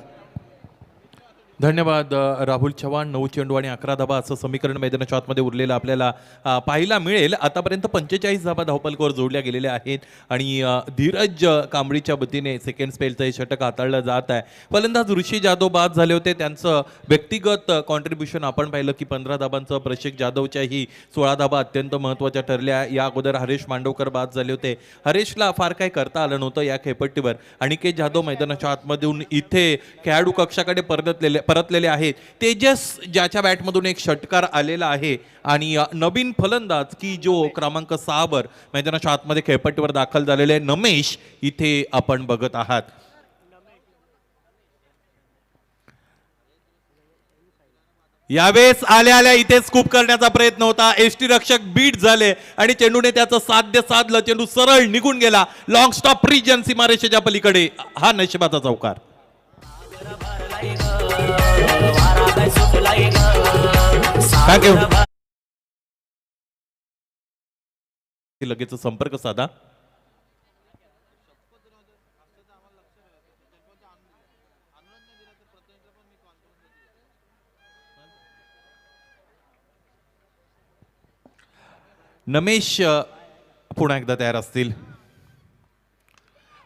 धन्यवाद राहुल चव्हाण. 9 चेंडू आणि 11 धाबा असं समीकरण मैदानाच्या आतमध्ये उरलेलं आपल्याला पाहायला मिळेल. आतापर्यंत 45 धाबा धावपलकावर जोडल्या गेलेल्या आहेत आणि धीरज कांबळीच्या वतीने सेकंड स्पेलचं हे षटक हाताळलं जात आहे. फलंदाज ऋषी जाधव बाद झाले होते, त्यांचं व्यक्तिगत कॉन्ट्रीब्युशन आपण पाहिलं की 15 धाबांचं. प्रशिक जाधवच्याही 16 धाबा अत्यंत महत्त्वाच्या ठरल्या. या अगोदर हरेश मांडवकर बाद झाले होते. हरेशला फार काही करता आलं नव्हतं या खेळपट्टीवर. अनिकेत जाधव मैदानाच्या आतमधून इथे खेळाडू कक्षाकडे परतलेले आहेत. तेजस ज्याच्या बॅटमधून एक षटकार आलेला आहे आणि नवीन फलंदाज की जो क्रमांक 6 वर मैदानाच्या आतमध्ये खेळपट्टीवर दाखल झालेले नमेश इथे आपण बघत आहात. यावेळेस आल्या इथे स्कूप करण्याचा प्रयत्न होता. एसटी रक्षक बीट झाले आणि चेंडूने त्याचं साध्य साधलं. चेंडू सरळ निघून गेला. लॉंग स्टॉप रिजन सीमारेषेच्या पलीकडे. हा नशिबाचा चौकार. लगेच संपर्क साधा. नमेश पुन्हा एकदा तयार असतील.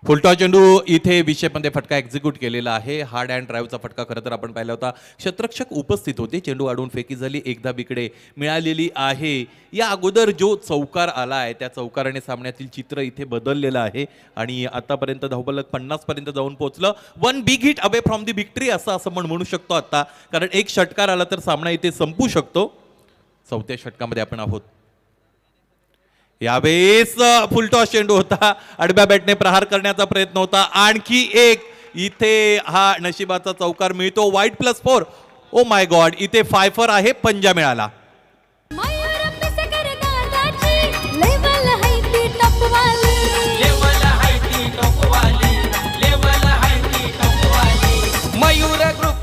फुलटॉस चेंडू इथे विषयमध्ये फटका एक्झिक्यूट केलेला आहे. हार्ड अँड ड्राईव्हचा फटका खरं तर आपण पाहिला होता. क्षेत्ररक्षक उपस्थित होते. चेंडू अडवून फेकी झाली. एकदा बिकडे मिळालेली आहे. या अगोदर जो चौकार आला आहे त्या चौकाराने सामन्यातील चित्र इथे बदललेलं आहे आणि आतापर्यंत धावफलक 50 पर्यंत जाऊन पोहोचलं. 1 big hit away from the victory असं आपण म्हणू शकतो आता, कारण एक षटकार आला तर सामना इथे संपू शकतो. 4थ्या षटकामध्ये आपण आहोत. यावेळेस फुलटॉस चेंडू होता. आडव्या बॅटने प्रहार करण्याचा प्रयत्न होता. आणखी एक इथे हा नशिबाचा चौकार मिळतो. वाईट +4. ओ माय गॉड, इथे 5 आहे. पंजा मिळाला. मयूर पिसकर दादाची लेवल हाय ती टपवाली.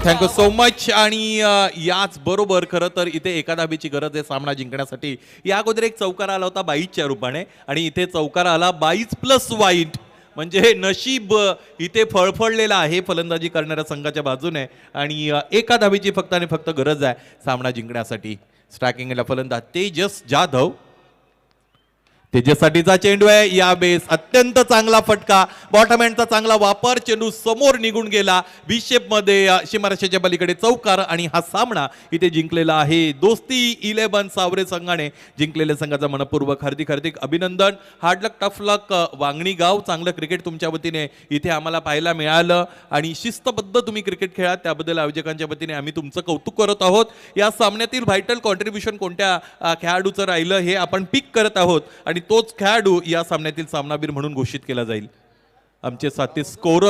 Thank you so much. आणि याच बरोबर खरं तर इथे एका धाबीची गरज आहे सामना जिंकण्यासाठी. या अगोदर एक चौकार आला होता 22च्या रूपाने आणि इथे चौकार आला 22 + वाईट. म्हणजे नशीब इथे फळफळलेलं आहे फलंदाजी करणाऱ्या संघाच्या बाजूने आणि एका धाबीची फक्त आणि फक्त गरज आहे सामना जिंकण्यासाठी. स्ट्रायकिंगला फलंदाज तेजस जाधव. त्याच्यासाठीचा चेंडू आहे या बेस अत्यंत चांगला फटका बॉटम हँडचा चांगला वापर चेंडू समोर निघून गेला बी शेप मध्ये सीमारेषेच्या पलीकडे चौकार आणि हा सामना इथे जिंकलेला आहे दोस्ती 11 सावरे संघाने जिंकलेल्या संघाचा मनपूर्वक हार्दिक हार्दिक अभिनंदन हार्ड लक टफ लक वांगणी गाव चांगलं क्रिकेट तुमच्या वतीने इथे आम्हाला पाहायला मिळालं आणि शिस्तबद्ध तुम्ही क्रिकेट खेळात त्याबद्दल आयोजकांच्या वतीने आम्ही तुमचं कौतुक करत आहोत या सामन्यातील व्हायटल कॉन्ट्रीब्युशन कोणत्या खेळाडूचं राहिलं हे आपण पिक करत आहोत आणि तोच खेळाडू या सामन्यातील सामनावीर म्हणून घोषित केला जाईल आमचे साथी स्कोरर